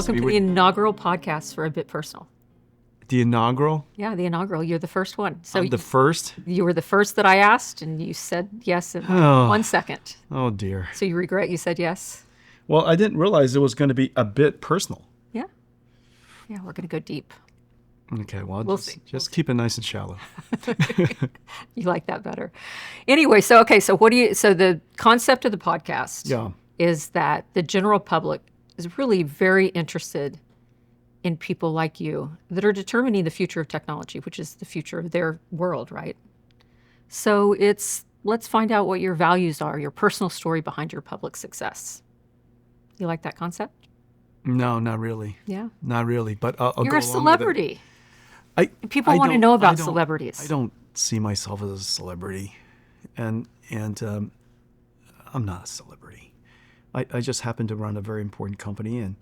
Welcome to the inaugural podcast for A Bit Personal. The inaugural? Yeah, the inaugural. You're the first one. So I'm the first? You were the first that I asked, and you said yes in 1 second. Oh, dear. So you regret you said yes? Well, I didn't realize it was going to be a bit personal. Yeah. Yeah, we're going to go deep. Okay, well, we'll just keep it nice and shallow. You like that better. Anyway, so the concept of the podcast is that the general public is really very interested in people like you that are determining the future of technology, which is the future of their world, right? So let's find out what your values are, your personal story behind your public success. You like that concept? No, not really. Yeah? Not really, but I'll You're go a celebrity. People I want to know about celebrities. I don't see myself as a celebrity, and I'm not a celebrity. I just happen to run a very important company, and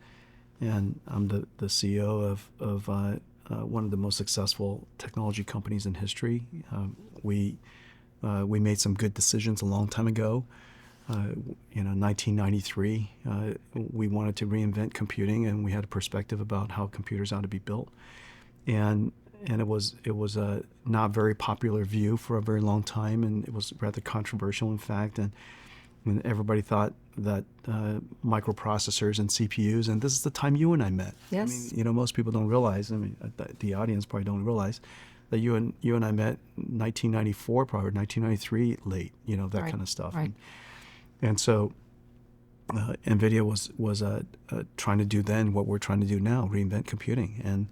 I'm the CEO of one of the most successful technology companies in history. We made some good decisions a long time ago. 1993, we wanted to reinvent computing, and we had a perspective about how computers ought to be built. And it was a not very popular view for a very long time, and it was rather controversial, in fact. And everybody thought that microprocessors and CPUs, and this is the time you and I met. Yes. I mean, most people don't realize. I mean, the audience probably don't realize that you and I met 1994, probably 1993, late. That kind of stuff. Right. And so NVIDIA was trying to do then what we're trying to do now, reinvent computing. And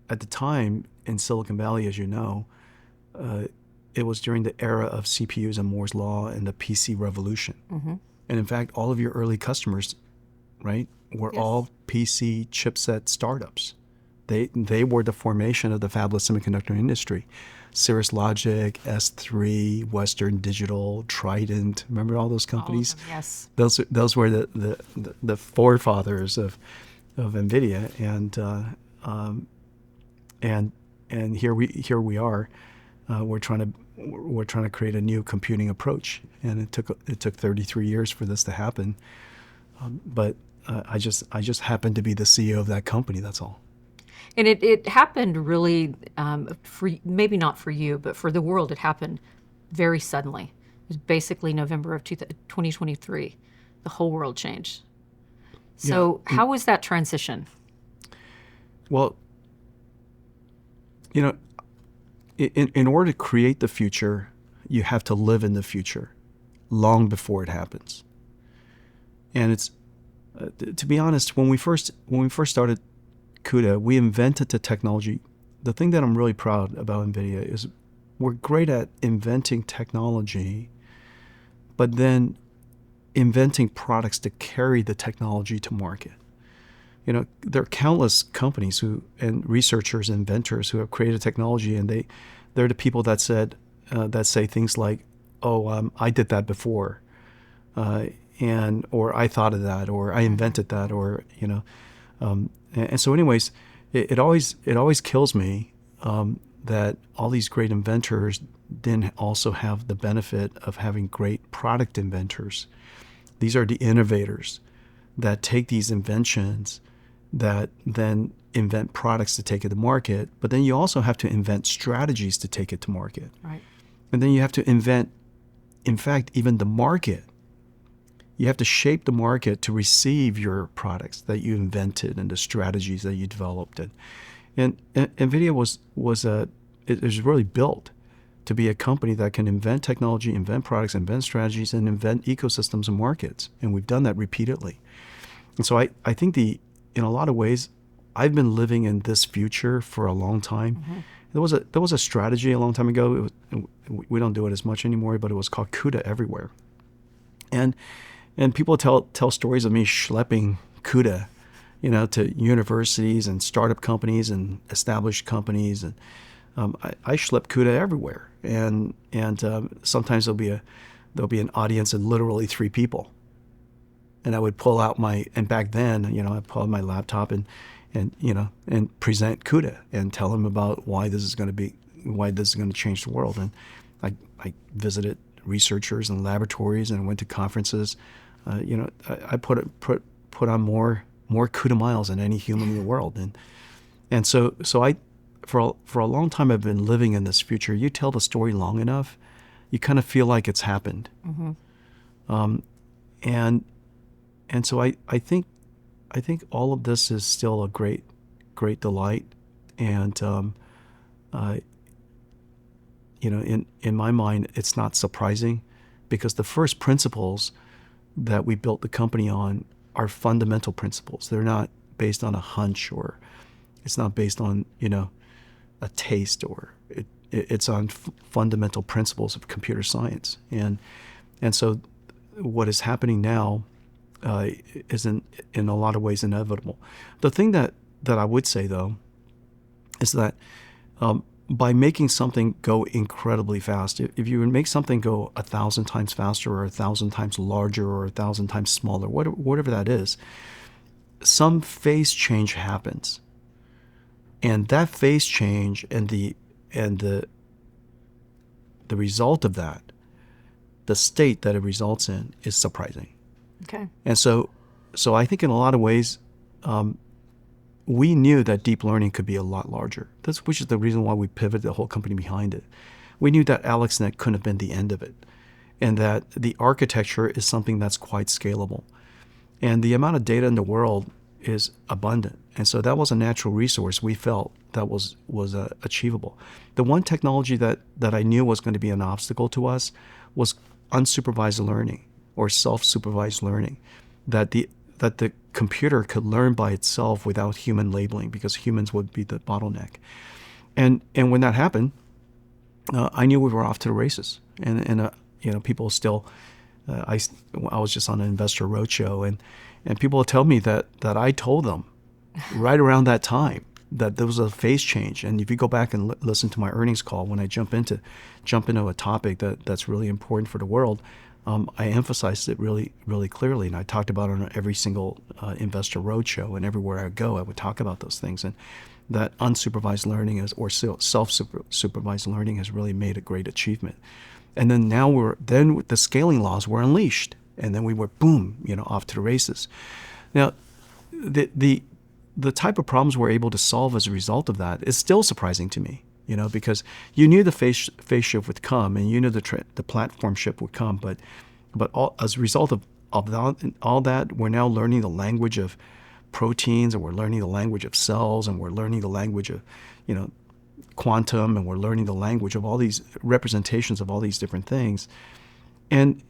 at the time in Silicon Valley, as you know, it was during the era of CPUs and Moore's Law and the PC revolution. Mm-hmm. And in fact, all of your early customers, right, were all PC chipset startups. They were the formation of the fabless semiconductor industry. Cirrus Logic, S3, Western Digital, Trident. Remember all those companies? All of them, yes. Those were the forefathers of NVIDIA, and here we are. We're trying to create a new computing approach, and it took 33 years for this to happen. But I just happened to be the CEO of that company. That's all. And it happened really, maybe not for you, but for the world, it happened very suddenly. It was basically November of 2023. The whole world changed. So how was that transition? Well, in order to create the future, you have to live in the future long before it happens. And it's, to be honest, when we first started CUDA, we invented the technology. The thing that I'm really proud about NVIDIA is we're great at inventing technology, but then inventing products to carry the technology to market. There are countless companies and researchers, inventors who have created technology, and they're the people that say things like, I did that before, or I thought of that, or I invented that, or and so anyways, it always kills me that all these great inventors didn't also have the benefit of having great product inventors. These are the innovators that take these inventions that then invent products to take it to market, but then you also have to invent strategies to take it to market. Right. And then you have to invent, in fact, even the market. You have to shape the market to receive your products that you invented and the strategies that you developed. And NVIDIA was really built to be a company that can invent technology, invent products, invent strategies, and invent ecosystems and markets. And we've done that repeatedly. And so I think in a lot of ways, I've been living in this future for a long time. Mm-hmm. There was a strategy a long time ago. We don't do it as much anymore, but it was called CUDA everywhere. And people tell stories of me schlepping CUDA, to universities and startup companies and established companies, and I schlep CUDA everywhere. And sometimes there'll be an audience of literally 3 people, and I would pull out and back then, I'd pull out my laptop and present CUDA and tell them about why this is going to change the world. And I visited researchers and laboratories and went to conferences. I put put on more CUDA miles than any human in the world. And so I, for a long time, I've been living in this future. You tell the story long enough, you kind of feel like it's happened. And so I think all of this is still a great delight. And, in my mind, it's not surprising, because the first principles that we built the company on are fundamental principles. They're not based on a hunch, or it's not based on, a taste, or it's on fundamental principles of computer science. And so what is happening now is in a lot of ways inevitable. The thing that I would say, though, is that by making something go incredibly fast, if you make something go 1,000 times faster, or 1,000 times larger, or 1,000 times smaller, whatever that is, some phase change happens. And that phase change and the result of that, the state that it results in, is surprising. Okay. And so I think in a lot of ways, we knew that deep learning could be a lot larger. Which is the reason why we pivoted the whole company behind it. We knew that AlexNet couldn't have been the end of it, and that the architecture is something that's quite scalable. And the amount of data in the world is abundant. And so that was a natural resource we felt that was achievable. The one technology that I knew was going to be an obstacle to us was unsupervised learning, or self-supervised learning, that the computer could learn by itself without human labeling, because humans would be the bottleneck. And when that happened, I knew we were off to the races. And people still, I was just on an investor roadshow, and people will tell me that I told them right around that time that there was a phase change. And if you go back and listen to my earnings call, when I jump into a topic that's really important for the world, I emphasized it really, really clearly, and I talked about it on every single investor roadshow, and everywhere I go, I would talk about those things. And that unsupervised learning or self-supervised learning has really made a great achievement. And then then the scaling laws were unleashed, and then we were boom, off to the races. Now, the type of problems we're able to solve as a result of that is still surprising to me. Because you knew the phase shift would come, and you knew the platform shift would come, but as a result of all that, we're now learning the language of proteins, and we're learning the language of cells, and we're learning the language of, quantum, and we're learning the language of all these representations of all these different things, and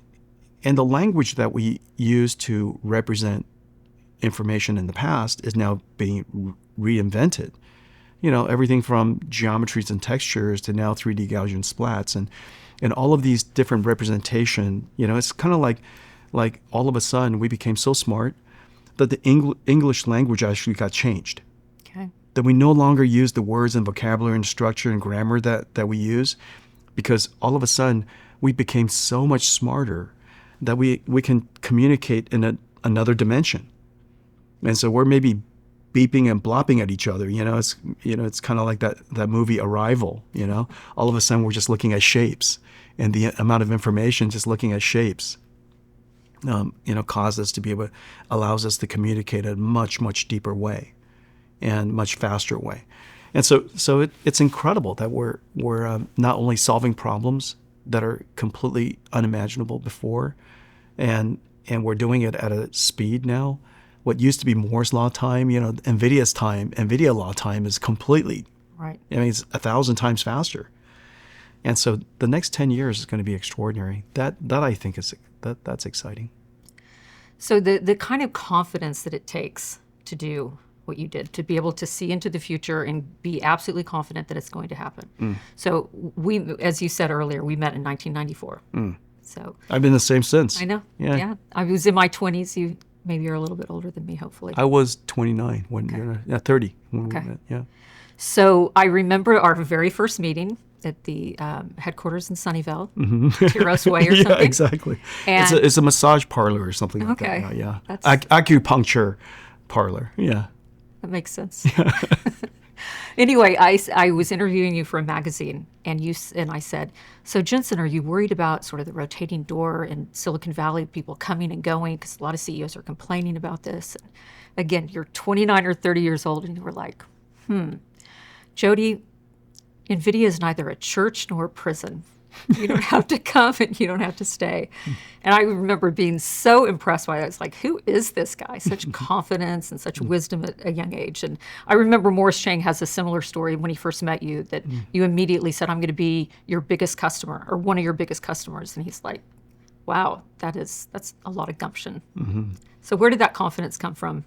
the language that we use to represent information in the past is now being reinvented. Everything from geometries and textures to now 3D Gaussian splats, and all of these different representation. It's kind of like all of a sudden we became so smart that the English language actually got changed. Okay. That we no longer use the words and vocabulary and structure and grammar that we use, because all of a sudden we became so much smarter that we can communicate in another dimension. And so we're maybe beeping and blopping at each other. It's kind of like that movie Arrival. All of a sudden we're just looking at shapes, and the amount of information just looking at shapes, allows us to communicate in a much, much deeper way, and much faster way. And so it's incredible that we're not only solving problems that are completely unimaginable before, and we're doing it at a speed now. What used to be Moore's law time, NVIDIA law time is completely, right. It's 1,000 times faster. And so the next 10 years is going to be extraordinary. That I think that's exciting. So the kind of confidence that it takes to do what you did, to be able to see into the future and be absolutely confident that it's going to happen. So we, as you said earlier, we met in 1994. So I've been the same since. I know. Yeah. I was in my 20s. Maybe you're a little bit older than me, hopefully. I was 29 when you're 30 when we met. Yeah. So I remember our very first meeting at the headquarters in Sunnyvale, Tiros Way or something. Yeah, exactly. And it's a massage parlor or something like that. Yeah. Acupuncture parlor. Yeah. That makes sense. Anyway, I was interviewing you for a magazine, and I said, so Jensen, are you worried about sort of the rotating door in Silicon Valley, people coming and going? Because a lot of CEOs are complaining about this. And again, you're 29 or 30 years old, and you were like, Jodi, NVIDIA is neither a church nor a prison. You don't have to come and you don't have to stay. And I remember being so impressed by that. It's like, who is this guy? Such confidence and such wisdom at a young age. And I remember Morris Chang has a similar story when he first met you, that you immediately said, I'm going to be your biggest customer or one of your biggest customers. And he's like, wow, that's a lot of gumption. So where did that confidence come from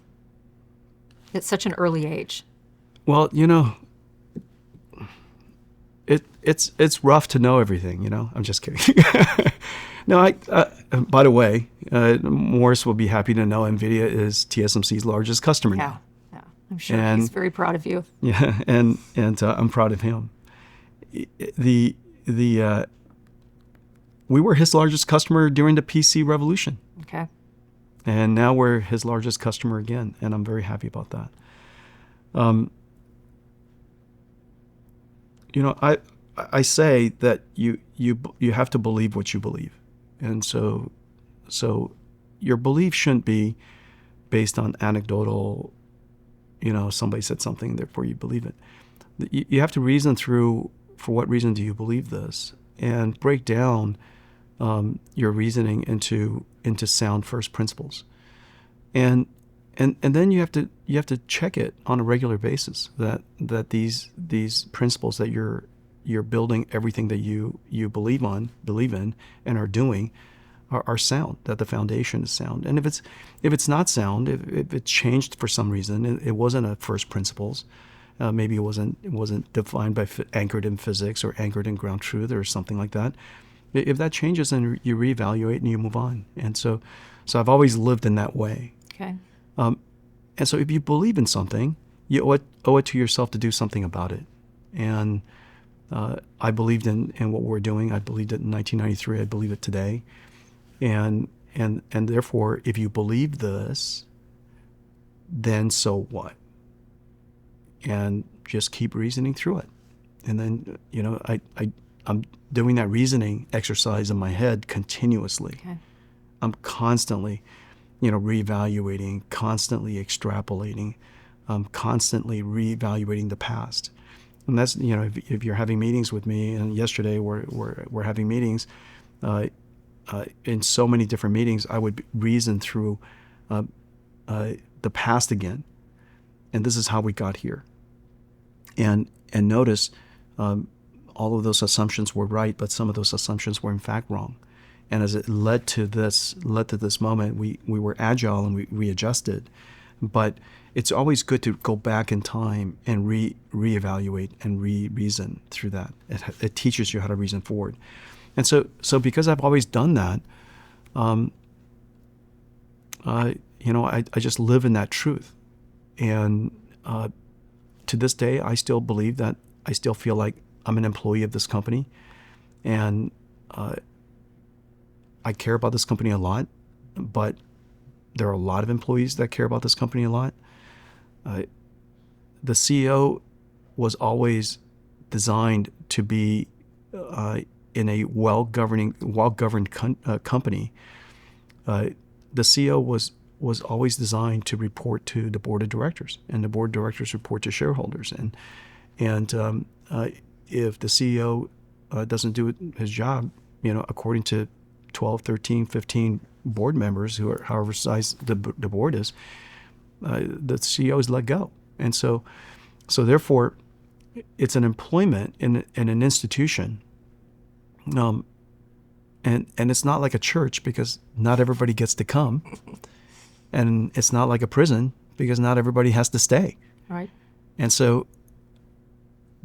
at such an early age? Well, it's rough to know everything, I'm just kidding. No, by the way, Morris will be happy to know NVIDIA is TSMC's largest customer now. Yeah, I'm sure he's very proud of you. Yeah, and I'm proud of him. We were his largest customer during the PC revolution. Okay. And now we're his largest customer again, and I'm very happy about that. I say that you have to believe what you believe, and so your belief shouldn't be based on anecdotal. Somebody said something, therefore you believe it. You have to reason through, for what reason do you believe this, and break down your reasoning into sound first principles, and then you have to check it on a regular basis that these principles that you're building everything that you believe in and are doing are sound, that the foundation is sound. And if it's not sound, if it changed for some reason, it wasn't a first principles, maybe it wasn't defined by anchored in physics or anchored in ground truth or something like that. If that changes, then you reevaluate and you move on. And so I've always lived in that way. Okay. And so if you believe in something, you owe it to yourself to do something about it. And I believed in what we're doing. I believed it in 1993. I believe it today. And therefore, if you believe this, then so what? And just keep reasoning through it. And then, I'm doing that reasoning exercise in my head continuously. Okay. I'm constantly, reevaluating, constantly extrapolating, constantly reevaluating the past. And that's, if you're having meetings with me, and yesterday we're having meetings, in so many different meetings, I would reason through the past again. And this is how we got here. And notice all of those assumptions were right, but some of those assumptions were in fact wrong. And as it led to this moment, we were agile and we adjusted. But it's always good to go back in time and reevaluate and reason through that. It teaches you how to reason forward. And so because I've always done that, I just live in that truth. And to this day, I still believe that. I still feel like I'm an employee of this company, and I care about this company a lot, but there are a lot of employees that care about this company a lot. The CEO was always designed to be in a well-governed company. The CEO was always designed to report to the board of directors, and the board of directors report to shareholders. And if the CEO doesn't do his job, according to 12, 13, 15 board members, who are however size the board is, the CEO is let go. And so therefore, it's an employment in an institution. And it's not like a church, because not everybody gets to come. And it's not like a prison, because not everybody has to stay. Right. And so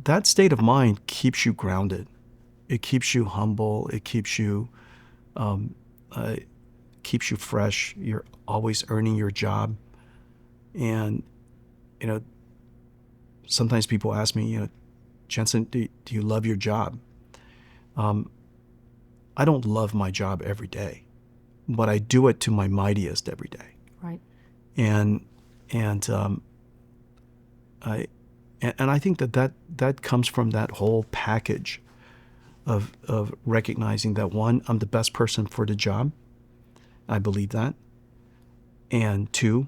that state of mind keeps you grounded. It keeps you humble. It keeps you fresh. You're always earning your job. And, sometimes people ask me, Jensen, do you love your job? I don't love my job every day, but I do it to my mightiest every day. Right. And And I think that comes from that whole package of recognizing that, one, I'm the best person for the job. I believe that. And two,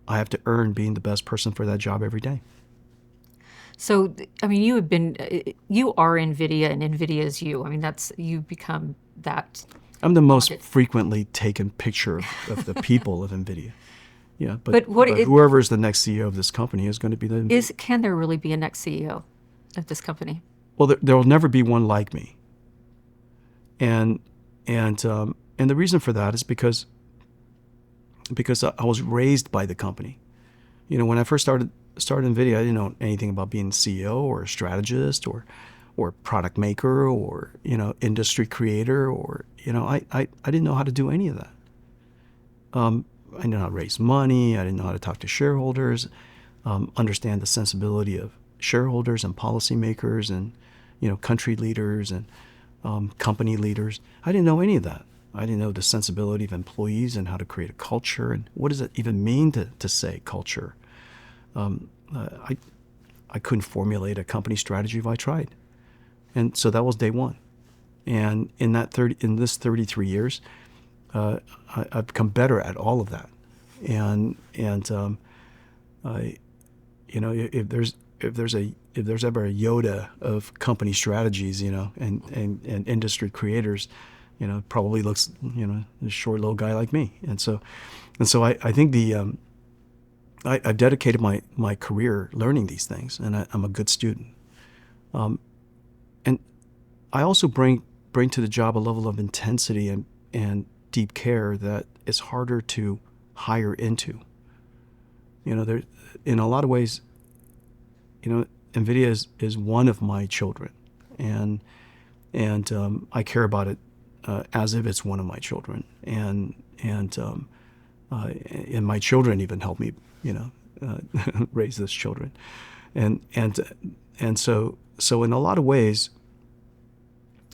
I have to earn being the best person for that job every day. So, I mean, you are NVIDIA, and NVIDIA is you. I mean, you've become that. I'm the most frequently taken picture of the people of NVIDIA. Yeah, but whoever is the next CEO of this company is going to be the... Can there really be a next CEO of this company? Well, there will never be one like me. And the reason for that is because I was raised by the company. You know, when I first started NVIDIA, I didn't know anything about being CEO or a strategist or product maker or, you know, industry creator, or, you know, I didn't know how to do any of that. I didn't know how to raise money. I didn't know how to talk to shareholders, understand the sensibility of shareholders and policymakers and, you know, country leaders and company leaders. I didn't know any of that. I didn't know the sensibility of employees and how to create a culture and what does it even mean to say culture. I couldn't formulate a company strategy if I tried. And so that was day one. And in this 33 years, I've become better at all of that. And you know, if there's ever a Yoda of company strategies, you know, and industry creators, you know, probably looks, you know, a short little guy like me. And so I think I've dedicated my career learning these things, and I'm a good student. And I also bring to the job a level of intensity and deep care that is harder to hire into. You know, in a lot of ways, you know, NVIDIA is one of my children, and I care about it as if it's one of my children, and my children even help me, you know, raise those children, and so in a lot of ways,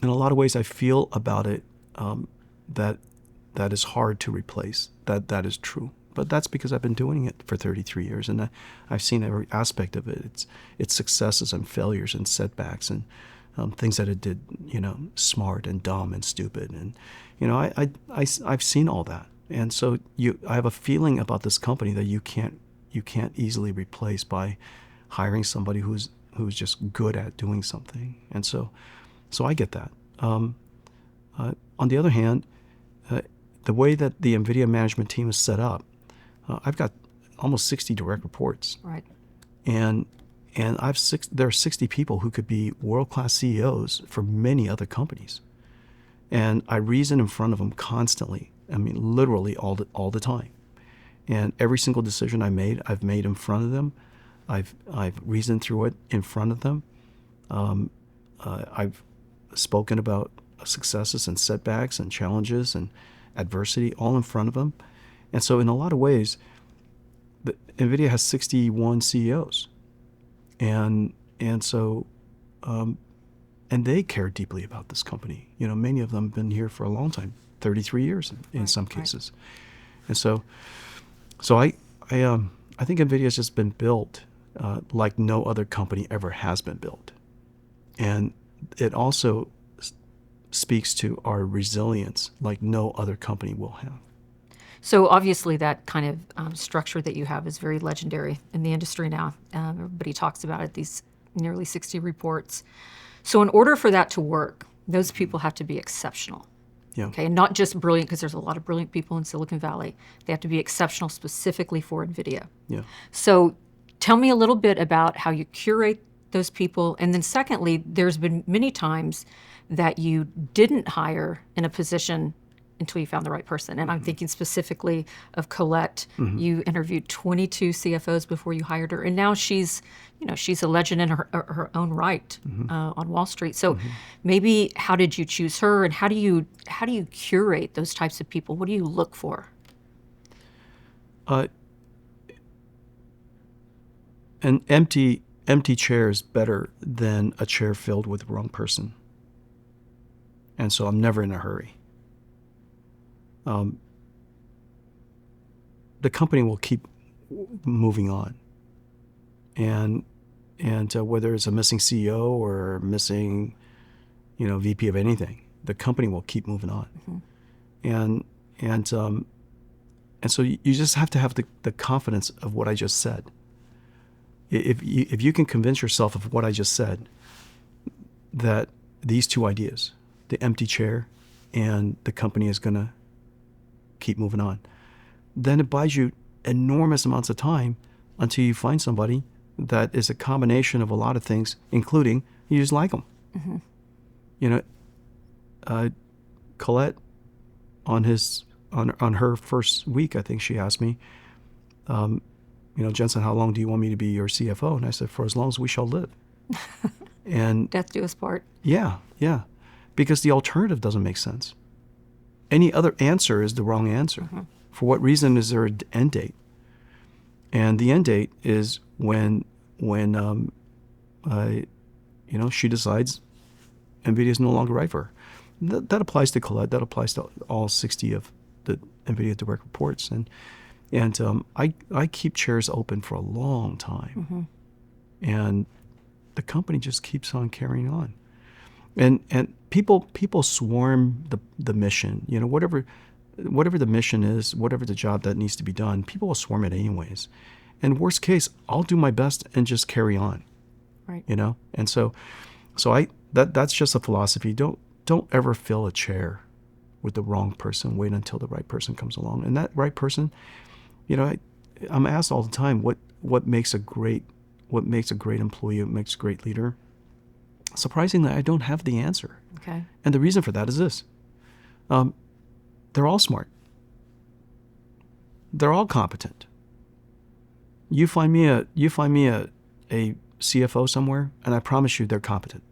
I feel about it that is hard to replace. That is true. But that's because I've been doing it for 33 years, and I've seen every aspect of it. Its successes and failures and setbacks and things that it did, you know, smart and dumb and stupid. And, you know, I've seen all that. And so I have a feeling about this company that you can't easily replace by hiring somebody who's just good at doing something. And so I get that. On the other hand, the way that the NVIDIA management team is set up, I've got almost 60 direct reports. Right. And there are 60 people who could be world-class CEOs for many other companies. And I reason in front of them constantly. I mean, literally all the time. And every single decision I've made in front of them. I've reasoned through it in front of them. I've spoken about successes and setbacks and challenges and adversity all in front of them. And so in a lot of ways, NVIDIA has 61 CEOs. And so, and they care deeply about this company. You know, many of them have been here for a long time, 33 years in some cases. Right. And so I think NVIDIA has just been built like no other company ever has been built. And it also speaks to our resilience like no other company will have. So obviously that kind of structure that you have is very legendary in the industry now. Everybody talks about it, these nearly 60 reports. So in order for that to work, those people have to be exceptional. Yeah. Okay, and not just brilliant, because there's a lot of brilliant people in Silicon Valley. They have to be exceptional specifically for NVIDIA. Yeah. So tell me a little bit about how you curate those people. And then secondly, there's been many times that you didn't hire in a position until you found the right person. And I'm thinking specifically of Colette. You interviewed 22 CFOs before you hired her, and now she's a legend in her own right on Wall Street. So maybe how did you choose her, and how do you curate those types of people? What do you look for? An empty chair is better than a chair filled with the wrong person. And so I'm never in a hurry. The company will keep moving on. And whether it's a missing CEO or missing, VP of anything, the company will keep moving on. And so you just have to have the confidence of what I just said. If you can convince yourself of what I just said, that these two ideas, the empty chair and the company is going to keep moving on, then it buys you enormous amounts of time until you find somebody that is a combination of a lot of things, including you just like them. Colette, on her first week, I think she asked me, Jensen, how long do you want me to be your CFO? And I said, for as long as we shall live. And death do us part. Yeah. Because the alternative doesn't make sense. Any other answer is the wrong answer. For what reason is there an end date? And the end date is when she decides NVIDIA is no longer right for her. That applies to Colette. That applies to all 60 of the NVIDIA direct reports. And I keep chairs open for a long time. And the company just keeps on carrying on. And people swarm the mission. Whatever the mission is, whatever the job that needs to be done, people will swarm it anyways. And worst case, I'll do my best and just carry on. Right. And so that's just a philosophy. Don't ever fill a chair with the wrong person. Wait until the right person comes along. And that right person, I'm asked all the time, what makes a great employee, what makes a great leader? Surprisingly, I don't have the answer. Okay. And the reason for that is this. They're all smart. They're all competent. You find me a CFO somewhere, and I promise you they're competent.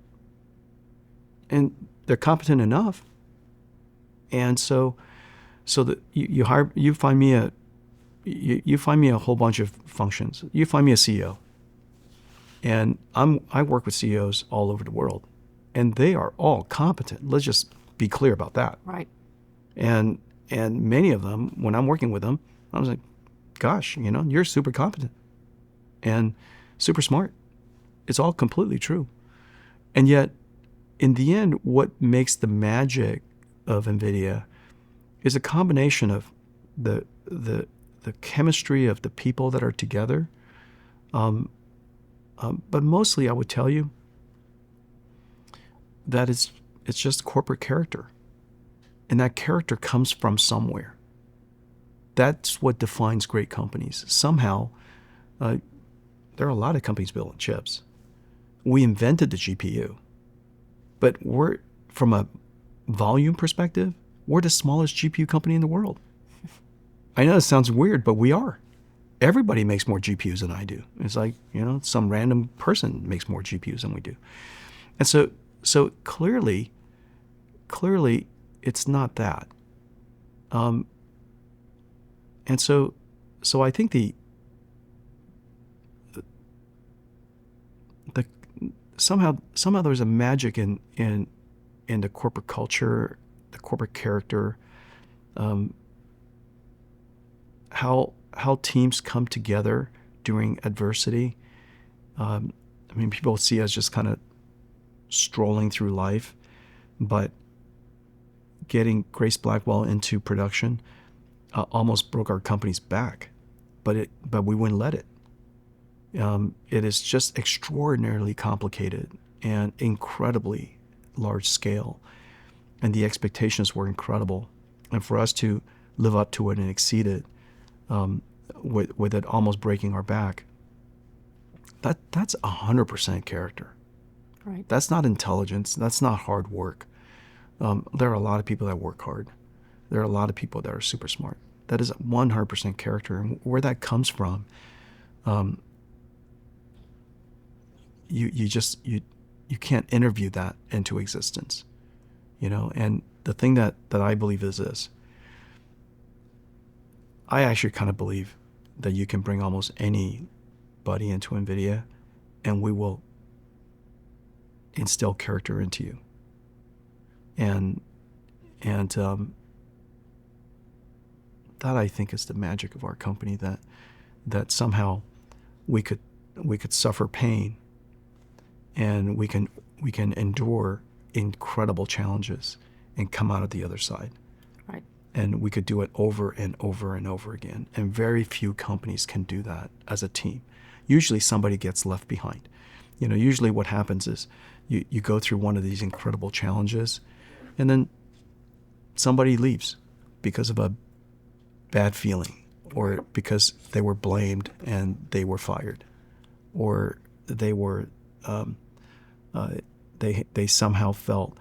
And they're competent enough. And so that you find me a whole bunch of functions. You find me a CEO. And I work with CEOs all over the world, and they are all competent. Let's just be clear about that. Right. And many of them, when I'm working with them, I was like, gosh, you're super competent and super smart. It's all completely true. And yet, in the end, what makes the magic of NVIDIA is a combination of the chemistry of the people that are together. But mostly, I would tell you that it's just corporate character. And that character comes from somewhere. That's what defines great companies. Somehow, there are a lot of companies building chips. We invented the GPU. But from a volume perspective, we're the smallest GPU company in the world. I know it sounds weird, but we are. Everybody makes more GPUs than I do. It's like, some random person makes more GPUs than we do. And so clearly, it's not that. And so I think the somehow there's a magic in the corporate culture, the corporate character, how teams come together during adversity. People see us just kind of strolling through life, but getting Grace Blackwell into production almost broke our company's back, but we wouldn't let it. It is just extraordinarily complicated and incredibly large scale, and the expectations were incredible. And for us to live up to it and exceed it, with it almost breaking our back, that's 100% character. Right. That's not intelligence. That's not hard work. There are a lot of people that work hard. There are a lot of people that are super smart. That is 100% character. And where that comes from, you can't interview that into existence, And the thing that I believe is this. I actually kind of believe that you can bring almost anybody into NVIDIA, and we will instill character into you. And that, I think, is the magic of our company, that somehow we could suffer pain and we can endure incredible challenges and come out of the other side. Right. And we could do it over and over and over again. And very few companies can do that as a team. Usually somebody gets left behind. Usually what happens is you go through one of these incredible challenges, and then somebody leaves because of a bad feeling, or because they were blamed and they were fired, or they were they somehow felt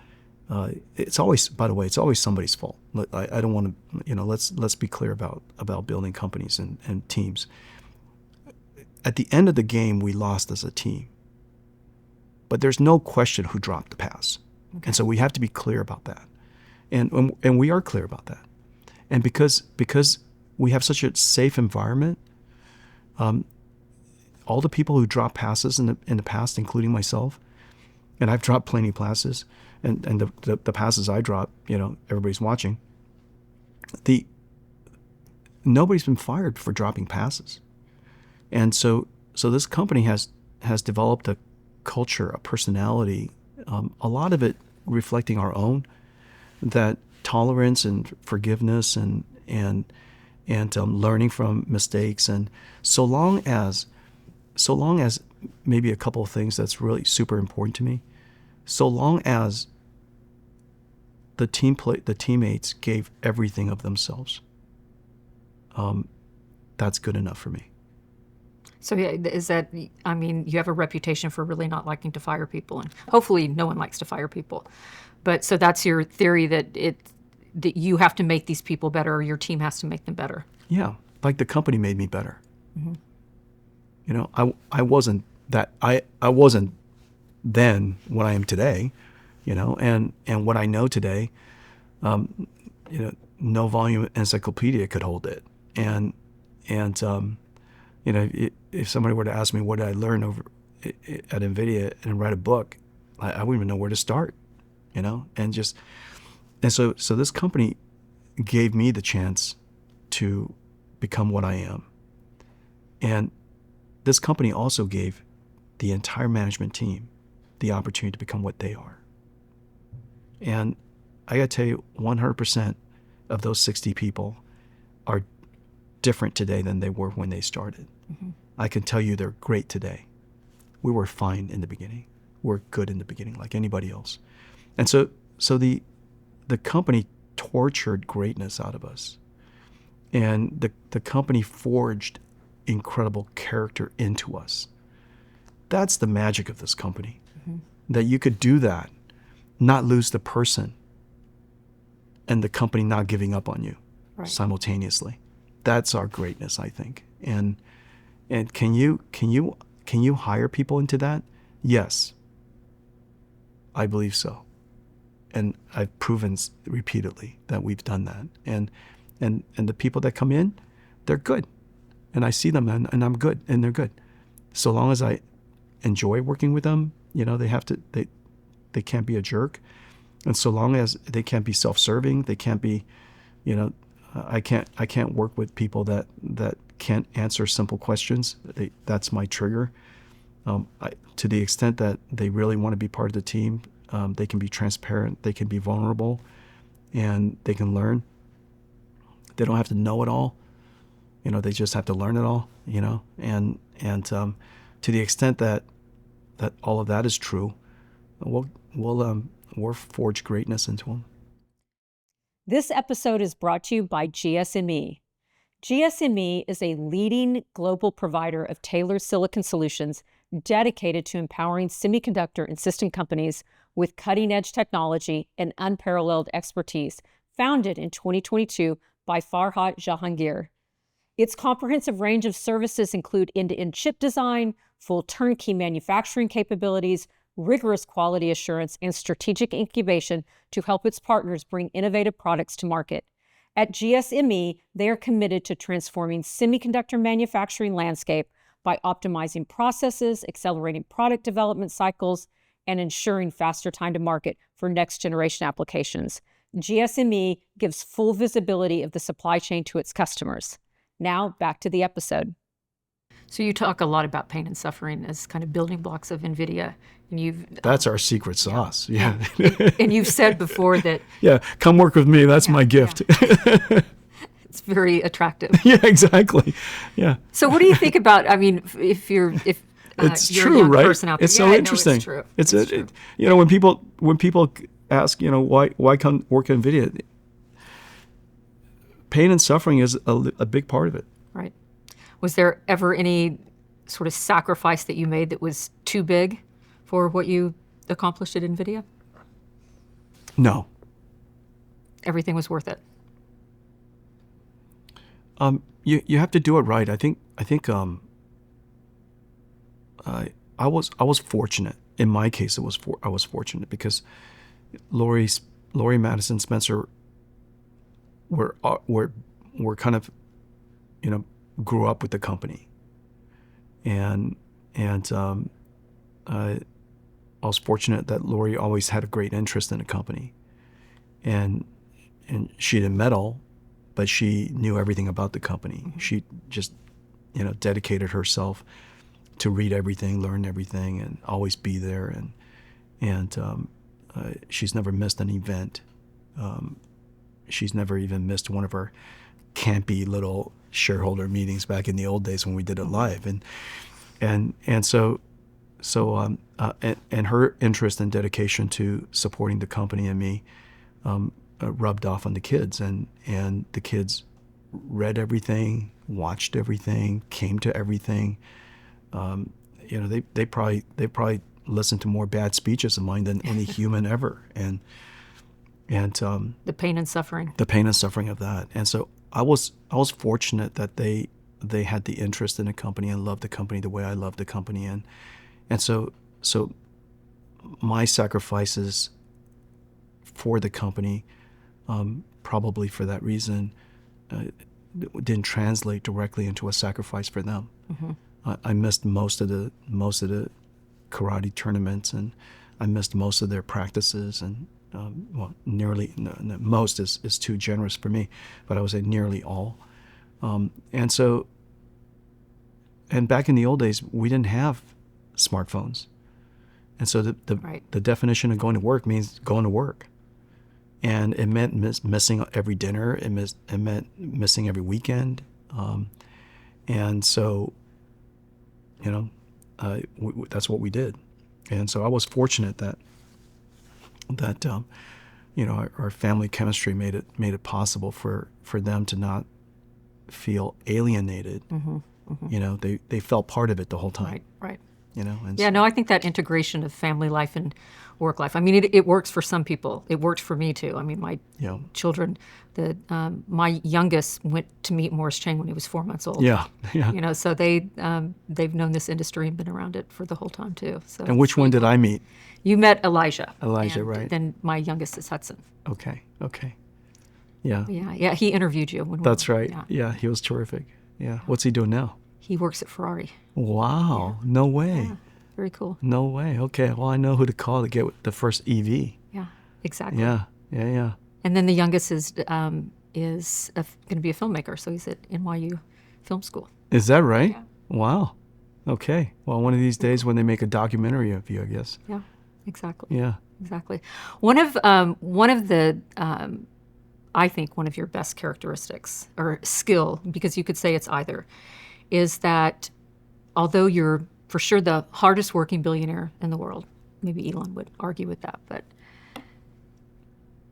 it's always, by the way, it's always somebody's fault. I don't want to, let's be clear about building companies and teams. At the end of the game, we lost as a team, but there's no question who dropped the pass. Okay. And so we have to be clear about that. And we are clear about that. And because we have such a safe environment, all the people who drop passes in the past, including myself, and I've dropped plenty of passes, and the passes I drop, everybody's watching. Nobody's been fired for dropping passes. And so this company has developed a culture, a personality, a lot of it reflecting our own, that tolerance and forgiveness and learning from mistakes. And so long as maybe a couple of things that's really super important to me, so long as the teammates gave everything of themselves, that's good enough for me. So yeah, you have a reputation for really not liking to fire people, and hopefully no one likes to fire people. But so that's your theory, that you have to make these people better, or your team has to make them better. Yeah, like the company made me better. Mm-hmm. I wasn't then what I am today, and what I know today, no volume encyclopedia could hold it. And if somebody were to ask me what did I learn over at NVIDIA and write a book, I wouldn't even know where to start, and so this company gave me the chance to become what I am. And this company also gave the entire management team the opportunity to become what they are. And I got to tell you, 100% of those 60 people are different today than they were when they started. Mm-hmm. I can tell you they're great today. We were fine in the beginning. We're good in the beginning, like anybody else. And so the company tortured greatness out of us. And the company forged incredible character into us. That's the magic of this company. Mm-hmm. That you could do that, not lose the person, and the company not giving up on you simultaneously. That's our greatness, I think. And can you hire people into that? Yes, I believe so. And I've proven repeatedly that we've done that. And the people that come in, they're good. And I see them and I'm good, and they're good. So long as I enjoy working with them, they can't be a jerk. And so long as they can't be self-serving, they can't be, I can't work with people that can't answer simple questions. That's my trigger. To the extent that they really want to be part of the team, they can be transparent, they can be vulnerable, and they can learn. They don't have to know it all. They just have to learn it all, and to the extent that all of that is true, we'll forge greatness into them. This episode is brought to you by GSME. GSME is a leading global provider of tailored silicon solutions dedicated to empowering semiconductor and system companies with cutting-edge technology and unparalleled expertise, founded in 2022 by Farhat Jahangir. Its comprehensive range of services include end-to-end chip design, full turnkey manufacturing capabilities, rigorous quality assurance, and strategic incubation to help its partners bring innovative products to market. At GSME, they are committed to transforming semiconductor manufacturing landscape by optimizing processes, accelerating product development cycles, and ensuring faster time to market for next-generation applications. GSME gives full visibility of the supply chain to its customers. Now, back to the episode. So you talk a lot about pain and suffering as kind of building blocks of NVIDIA. And that's our secret sauce. Yeah. And you've said before that. Yeah. Come work with me. That's my gift. Yeah. It's very attractive. Yeah, exactly. Yeah. So what do you think about, I mean, if it's you're true, a young right? person out there. It's so interesting. It's true. It's true. When people ask, why come work at NVIDIA? Pain and suffering is a big part of it. Right. Was there ever any sort of sacrifice that you made that was too big for what you accomplished at NVIDIA? No. Everything was worth it. You have to do it right. I think I was fortunate. In my case, I was fortunate because Lori Madison Spencer were kind of, grew up with the company, and I was fortunate that Lori always had a great interest in the company, and she didn't meddle, but she knew everything about the company. Mm-hmm. She just, dedicated herself to read everything, learn everything, and always be there. And she's never missed an event. She's never even missed one of our campy little shareholder meetings back in the old days when we did it live. And so her interest and dedication to supporting the company and me rubbed off on the kids, and the kids read everything, watched everything, came to everything. They probably listened to more bad speeches of mine than any human ever, and the pain and suffering of that. And so I was fortunate that they had the interest in the company and loved the company the way I loved the company, and so my sacrifices for the company, probably for that reason, didn't translate directly into a sacrifice for them. Mm-hmm. I missed most of the karate tournaments, and I missed most of their practices, and most is too generous for me, but I would say nearly all. And back in the old days, we didn't have smartphones, and so the definition of going to work means going to work. And it meant missing every dinner. It meant missing every weekend. And so, that's what we did. And so I was fortunate that our family chemistry made it possible for them to not feel alienated. Mm-hmm, mm-hmm. They felt part of it the whole time. Right. I think that integration of family life and work life. I mean, it works for some people. It worked for me too. I mean, my children, my youngest went to meet Morris Chang when he was 4 months old. Yeah. So they've known this industry and been around it for the whole time too. So. And which one did I meet? You met Elijah. Right. Then my youngest is Hudson. Okay. Yeah. Yeah. He interviewed you. That's right. Yeah, he was terrific. Yeah. What's he doing now? He works at Ferrari. Wow. Yeah. No way. Yeah. Very cool. No way. Okay. Well, I know who to call to get the first EV. Yeah, exactly. Yeah. And then the youngest is going to be a filmmaker, so he's at NYU Film School. Is that right? Yeah. Wow. Okay. Well, one of these days when they make a documentary of you, I guess. Yeah, exactly. Yeah. Exactly. One of the I think one of your best characteristics or skill, because you could say it's either, is that although you're for sure the hardest working billionaire in the world, maybe Elon would argue with that, but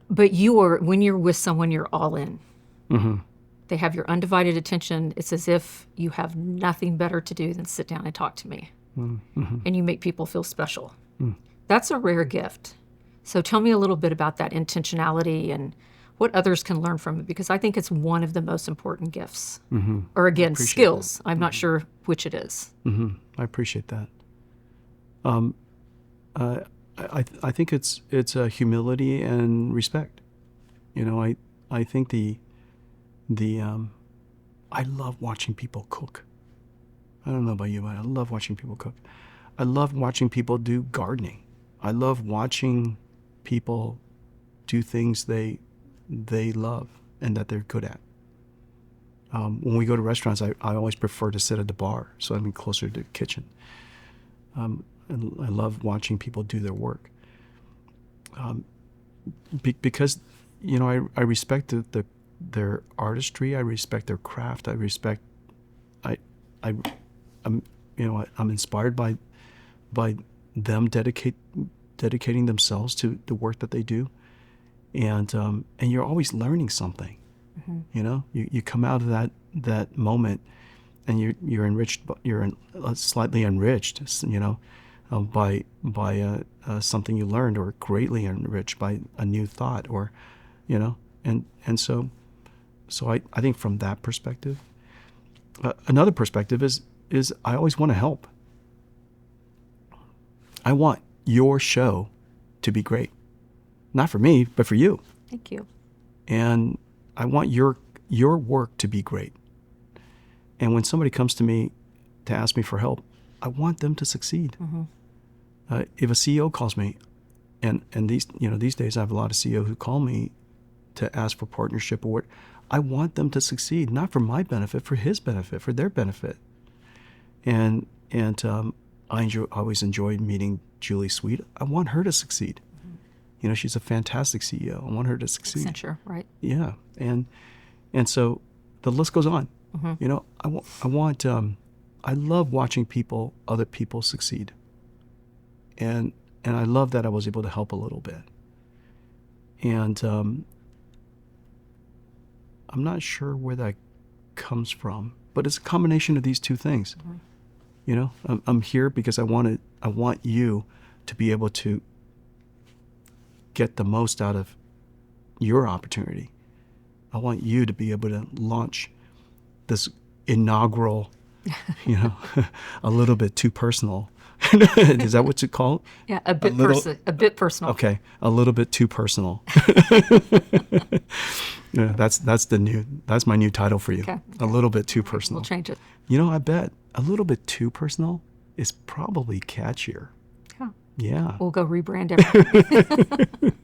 when you're with someone, you're all in. Mm-hmm. They have your undivided attention. It's as if you have nothing better to do than sit down and talk to me. Mm-hmm. And you make people feel special. Mm. That's a rare gift. So tell me a little bit about that intentionality and what others can learn from it, because I think it's one of the most important gifts. Mm-hmm. Or again, skills. That. I'm not sure which it is. Mm-hmm. I appreciate that. I think it's humility and respect. I think I love watching people cook. I don't know about you, but I love watching people cook. I love watching people do gardening. I love watching people do things they love and that they're good at. When we go to restaurants, I always prefer to sit at the bar, so I'm closer to the kitchen. And I love watching people do their work. Because, I respect their artistry, I respect their craft, I'm inspired by them dedicating themselves to the work that they do, and you're always learning something. Mm-hmm. You come out of that moment, and you're enriched. You're slightly enriched, by something you learned, or greatly enriched by a new thought, or, and so I think from that perspective, another perspective is I always want to help. I want your show to be great, not for me, but for you. Thank you. And I want your work to be great. And when somebody comes to me to ask me for help, I want them to succeed. Mm-hmm. If a CEO calls me, and these days I have a lot of CEOs who call me to ask for partnership or what, I want them to succeed, not for my benefit, for his benefit, for their benefit. And I always enjoyed meeting Julie Sweet. I want her to succeed. Mm-hmm. She's a fantastic CEO. I want her to succeed. Accenture, right? Yeah, and so the list goes on. Mm-hmm. I love watching other people succeed, and I love that I was able to help a little bit. And I'm not sure where that comes from, but it's a combination of these two things. Mm-hmm. I'm here because I want you to be able to get the most out of your opportunity. I want you to be able to launch this inaugural, a little bit too personal. Is that what you call it? Yeah, a bit personal. Okay, a little bit too personal. Yeah, that's my new title for you. Okay. A little bit too personal. We'll change it. I bet a little bit too personal is probably catchier. Yeah. Yeah. We'll go rebrand everything.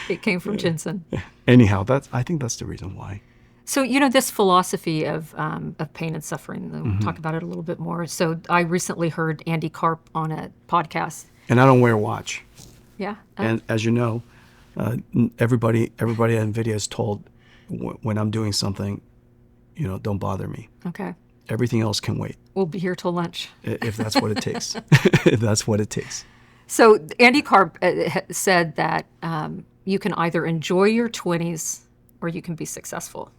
It came from Jensen. Anyhow, I think that's the reason why. So, this philosophy of pain and suffering, we'll mm-hmm. talk about it a little bit more. So I recently heard Andy Karp on a podcast. And I don't wear a watch. Yeah. And as you know, everybody at NVIDIA is told when I'm doing something, don't bother me. Okay. Everything else can wait. We'll be here till lunch. If that's what it takes. If that's what it takes. So Andy Karp said that you can either enjoy your 20s or you can be successful.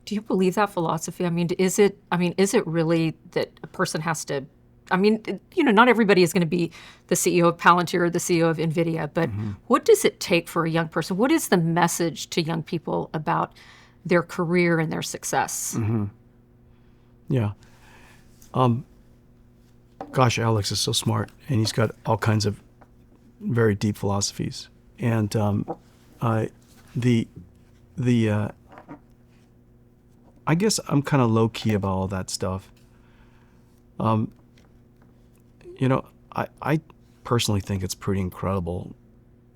Do you believe that philosophy? Is it really that a person has to, not everybody is going to be the CEO of Palantir or the CEO of NVIDIA, but mm-hmm. what does it take for a young person? What is the message to young people about their career and their success? Mm-hmm. Yeah. Gosh, Alex is so smart, and he's got all kinds of very deep philosophies. And I guess I'm kind of low key about all that stuff. I personally think it's pretty incredible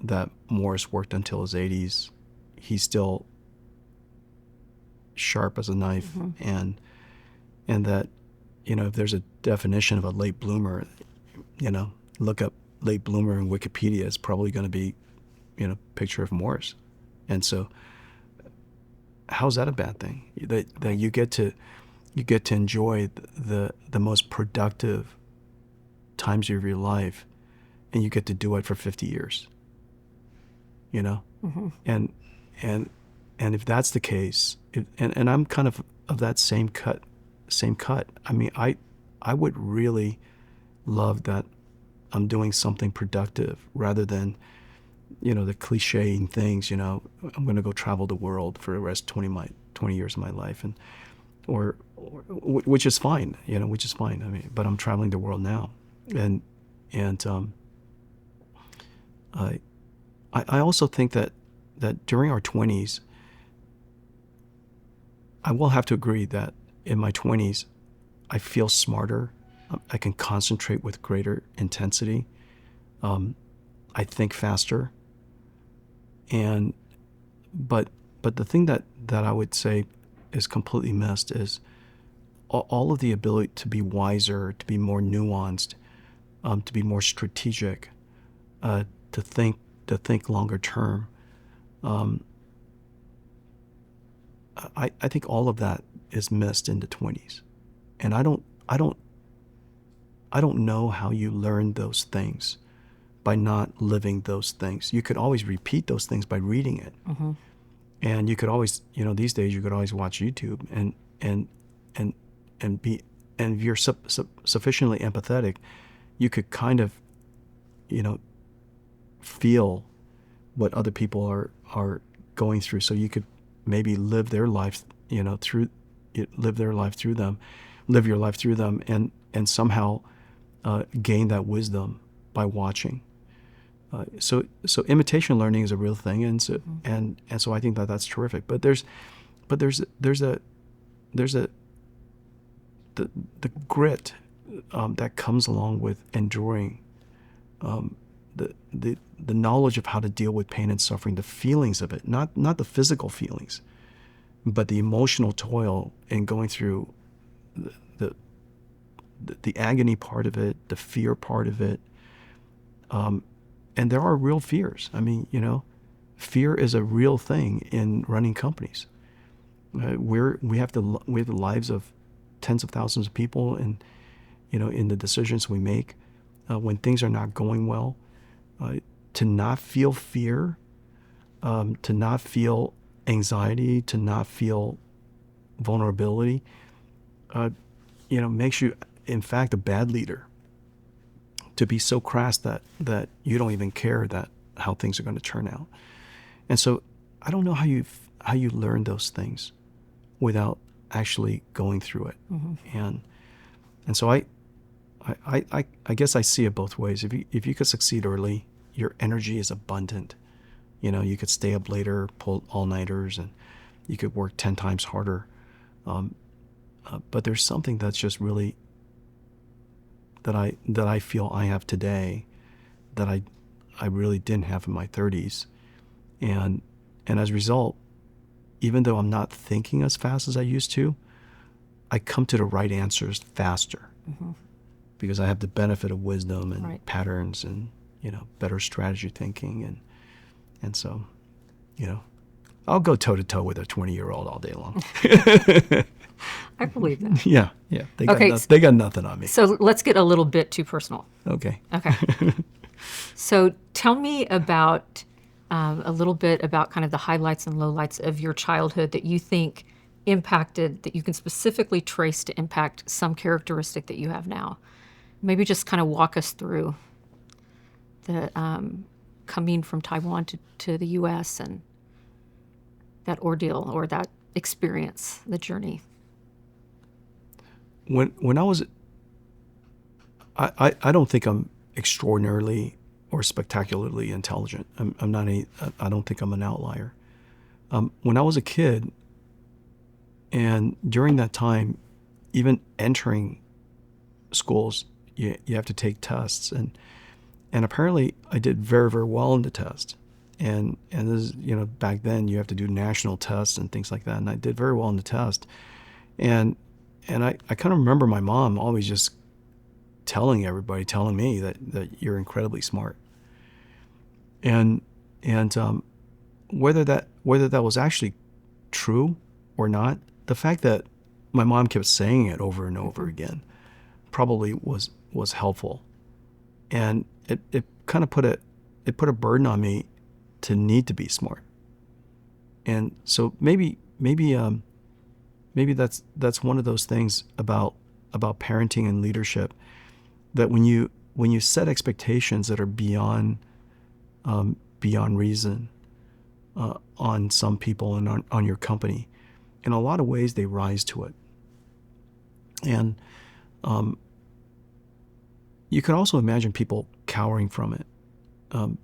that Morris worked until his 80s. He's still sharp as a knife, mm-hmm. and that, if there's a definition of a late bloomer, look up late bloomer in Wikipedia, it's probably going to be, picture of Morris. And so how's that a bad thing? That you get to enjoy the most productive times of your life, and you get to do it for 50 years. Mm-hmm. And if that's the case, and I'm kind of that same cut. I would really love that I'm doing something productive rather than, the clichéing things, I'm going to go travel the world for the rest of 20 years of my life, or which is fine, which is fine. But I'm traveling the world now. And I also think that during our 20s, I will have to agree that in my 20s, I feel smarter. I can concentrate with greater intensity. I think faster. But the thing that I would say is completely missed is all of the ability to be wiser, to be more nuanced, to be more strategic, to think longer term. I think all of that is missed in the 20s, and I don't know how you learn those things by not living those things. You could always repeat those things by reading it, and you could always, these days you could always watch YouTube and if you're sufficiently empathetic, you could kind of, feel what other people are going through, so you could maybe live their life, live your life through them, and somehow gain that wisdom by watching. So imitation learning is a real thing, and so so I think that's terrific. But there's the grit that comes along with enduring, the knowledge of how to deal with pain and suffering, the feelings of it, not the physical feelings, but the emotional toil in going through the agony part of it, the fear part of it. And there are real fears. I mean, fear is a real thing in running companies. We have the lives of tens of thousands of people, and in the decisions we make when things are not going well. To not feel fear, to not feel anxiety, to not feel vulnerability, makes you, in fact, a bad leader. To be so crass that you don't even care how things are going to turn out. And so I don't know how you learn those things without actually going through it. And so I guess I see it both ways. If you could succeed early, your energy is abundant. You could stay up later, pull all-nighters, and you could work 10 times harder. But there's something that's just really that I feel I have today that I really didn't have in my 30s. And as a result, even though I'm not thinking as fast as I used to, I come to the right answers faster because I have the benefit of wisdom and patterns and, better strategy thinking. And so, I'll go toe to toe with a 20-year-old all day long. I believe that. Yeah. They got nothing on me. So let's get a little bit too personal. Okay. So tell me about a little bit about kind of the highlights and lowlights of your childhood that you think impacted, that you can specifically trace to impact some characteristic that you have now. Maybe just kind of walk us through the coming from Taiwan to the U.S. and that ordeal or that experience, the journey. When I was, I don't think I'm extraordinarily or spectacularly intelligent. I'm not I don't think I'm an outlier. When I was a kid, and during that time, even entering schools, you have to take tests, and apparently I did very, very well in the test. And this is, back then you have to do national tests and things like that, and I did very well in the test. And I kind of remember my mom always just telling me that you're incredibly smart. And whether that was actually true or not, the fact that my mom kept saying it over and over again probably was helpful. And it kind of put a burden on me to need to be smart. And so maybe that's one of those things about parenting and leadership, that when you set expectations that are beyond reason on some people and on your company, in a lot of ways they rise to it. And you can also imagine people cowering from it,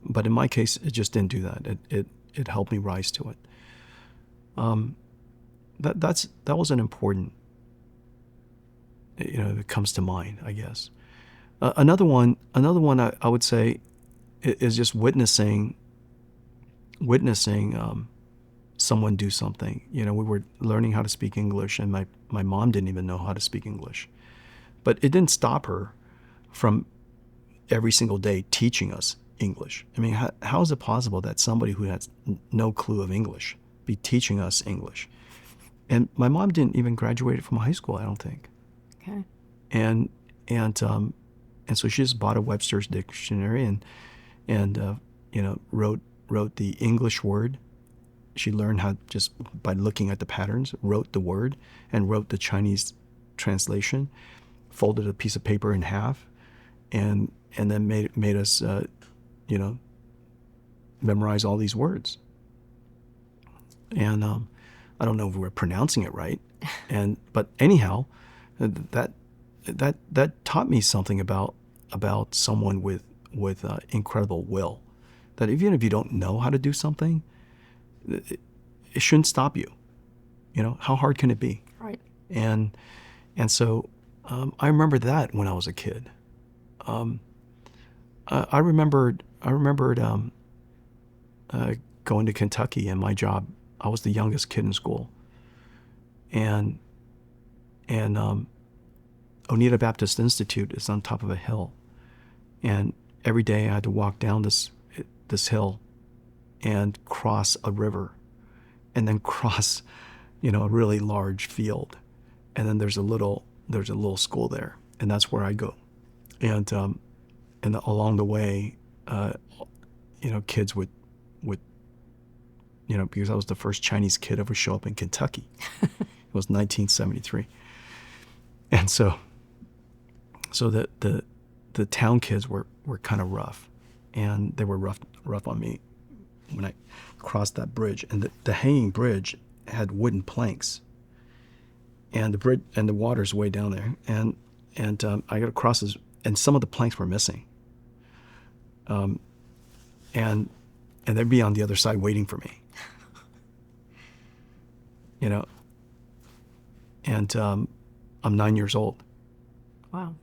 but in my case, it just didn't do that. It helped me rise to it. That was an important, that comes to mind, I guess. Another one I would say is just witnessing someone do something. You know, we were learning how to speak English, and my mom didn't even know how to speak English. But it didn't stop her from every single day teaching us English. I mean, how is it possible that somebody who has no clue of English be teaching us English? And my mom didn't even graduate from high school, I don't think. Okay. And so she just bought a Webster's dictionary and wrote the English word. She learned how, just by looking at the patterns, wrote the word and wrote the Chinese translation, folded a piece of paper in half, and then made us memorize all these words. And I don't know if we're pronouncing it right, but anyhow, that taught me something about someone with incredible will. That even if you don't know how to do something, it shouldn't stop you. You know, how hard can it be? Right. And so I remember that when I was a kid. I remembered going to Kentucky, and my job, I was the youngest kid in school, and Oneida Baptist Institute is on top of a hill, and every day I had to walk down this hill and cross a river, and then cross, a really large field, and then there's a little school there, and that's where I go, and along the way, kids would because I was the first Chinese kid ever show up in Kentucky. It was 1973, and so the town kids were kind of rough, and they were rough on me when I crossed that bridge. And the hanging bridge had wooden planks, and the bridge and the water's way down there, and I got to cross this, and some of the planks were missing. And they'd be on the other side waiting for me. And I'm 9 years old. Wow.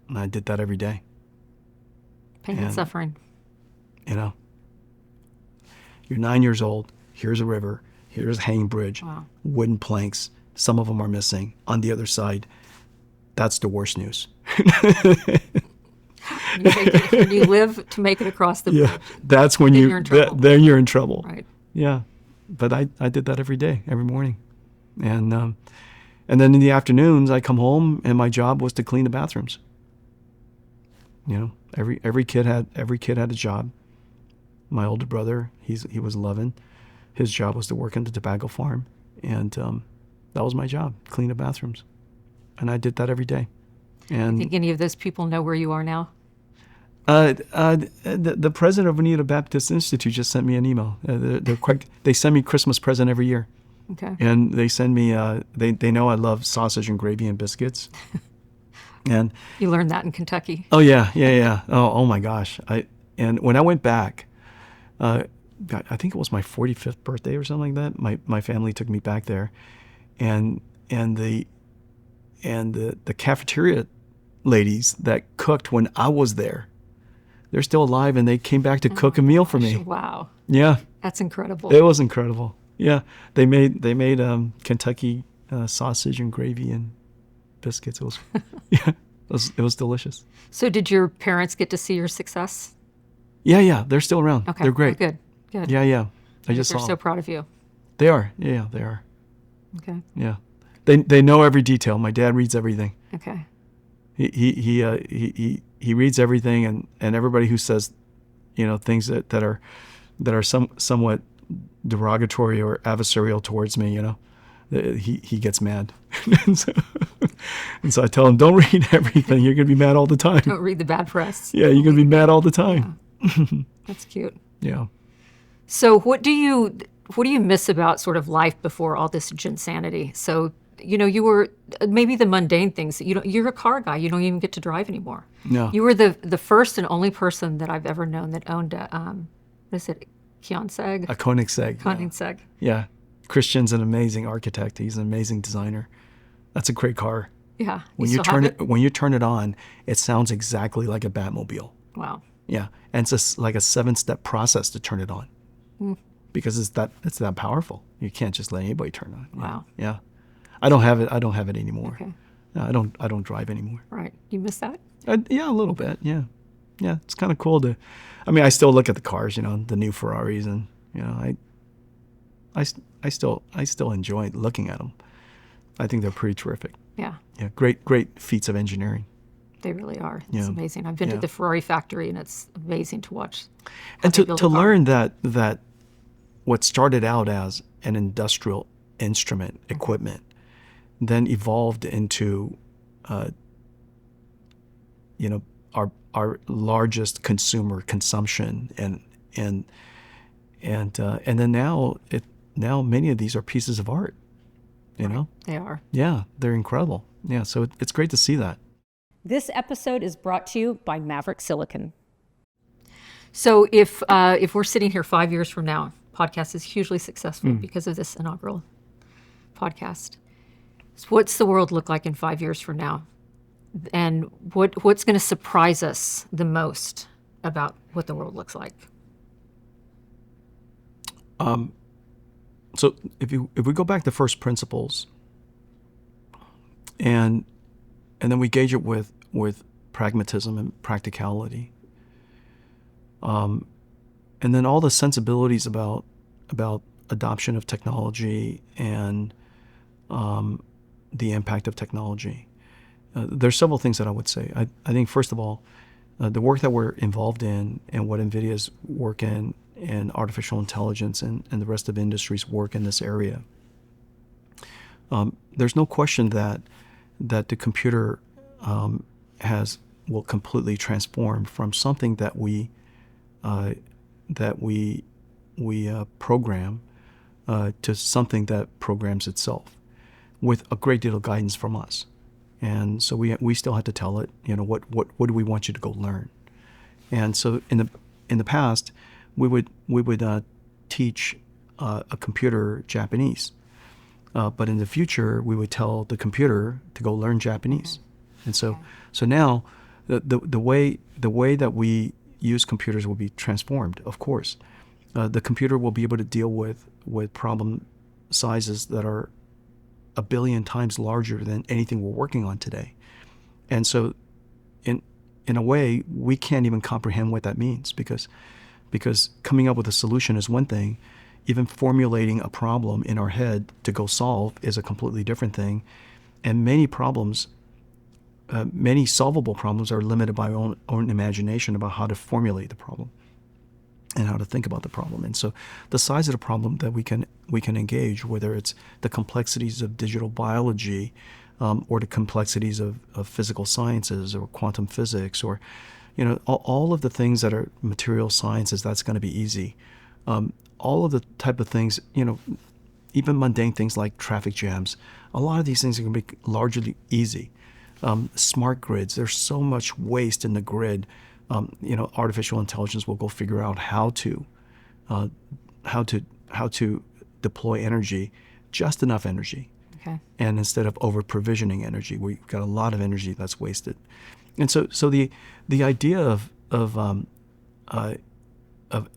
And I did that every day. Pain and suffering. You're 9 years old. Here's a river. Here's a hanging bridge. Wow. Wooden planks. Some of them are missing. On the other side, that's the worst news. You live to make it across the bridge. Yeah, that's when you're in trouble. Then you're in trouble. Right. Yeah, but I did that every day, every morning, and then in the afternoons I come home and my job was to clean the bathrooms. Every kid had a job. My older brother, he was 11. His job was to work on the tobacco farm, and that was my job, clean the bathrooms, and I did that every day. And think any of those people know where you are now? The president of Oneida Baptist Institute just sent me an email. They send me Christmas present every year. Okay. And they send me, they know I love sausage and gravy and biscuits. And you learned that in Kentucky. Oh yeah. Oh my gosh. And when I went back, I think it was my 45th birthday or something like that. My family took me back there, and the cafeteria ladies that cooked when I was there, they're still alive, and they came back to cook a meal for me. Wow. Yeah. That's incredible. It was incredible. Yeah. They made Kentucky sausage and gravy and biscuits. It was delicious. So did your parents get to see your success? Yeah. They're still around. Okay. They're great. Oh, good. Yeah. I just saw They're so proud of you. They are. Yeah, they are. Okay. Yeah. They know every detail. My dad reads everything. Okay. He reads everything, and everybody who says, things that are somewhat derogatory or adversarial towards me, he gets mad. and so I tell him, don't read everything. You're gonna be mad all the time. Don't read the bad press. Yeah, you're gonna be mad all the time. Yeah. That's cute. Yeah. So what do you miss about sort of life before all this Jensanity? So you were maybe the mundane things. You're a car guy. You don't even get to drive anymore. No. You were the first and only person that I've ever known that owned a what is it, Koenigsegg? A Koenigsegg. Koenigsegg. Yeah. Christian's an amazing architect. He's an amazing designer. That's a great car. Yeah. When you turn it on, it sounds exactly like a Batmobile. Wow. Yeah, and it's like a 7-step process to turn it on. because it's that powerful. You can't just let anybody turn on. Wow. Yeah. I don't have it anymore. Okay. No, I don't drive anymore. Right. You miss that? Yeah, a little bit. Yeah. Yeah. It's kind of cool I still look at the cars, the new Ferraris, and, I still enjoy looking at them. I think they're pretty terrific. Yeah. Yeah. Great feats of engineering. They really are. It's amazing. I've been to the Ferrari factory, and it's amazing to watch. And to learn that what started out as an industrial instrument equipment then evolved into our largest consumer consumption, and then now many of these are pieces of art. They are. Yeah, they're incredible. Yeah, so it's great to see that. This episode is brought to you by Maverick Silicon. So if we're sitting here 5 years from now, podcast is hugely successful because of this inaugural podcast. So what's the world look like in 5 years from now? And what's going to surprise us the most about what the world looks like? So if we go back to first principles, and then we gauge it with pragmatism and practicality, and then all the sensibilities about adoption of technology and the impact of technology. There's several things that I would say. I think, first of all, the work that we're involved in and what NVIDIA's work in and artificial intelligence and the rest of industry's work in this area, there's no question that the computer will completely transform from something that we program to something that programs itself with a great deal of guidance from us. And so we still have to tell it, what do we want you to go learn? And so in the past, we would teach a computer Japanese, but in the future we would tell the computer to go learn Japanese. And so now the way that we use computers will be transformed. Of course, the computer will be able to deal with problem sizes that are 1 billion times larger than anything we're working on today. And so in a way, we can't even comprehend what that means, because coming up with a solution is one thing. Even formulating a problem in our head to go solve is a completely different thing. And many problems, many solvable problems, are limited by our own imagination about how to formulate the problem and how to think about the problem. And so the size of the problem that we can engage, whether it's the complexities of digital biology or the complexities of physical sciences or quantum physics, or all of the things that are material sciences, that's going to be easy. All of the type of things, even mundane things like traffic jams, a lot of these things are going to be largely easy. Smart grids, there's so much waste in the grid. Artificial intelligence will go figure out how to deploy energy, just enough energy. Okay. And instead of over provisioning energy, we've got a lot of energy that's wasted. And so the idea of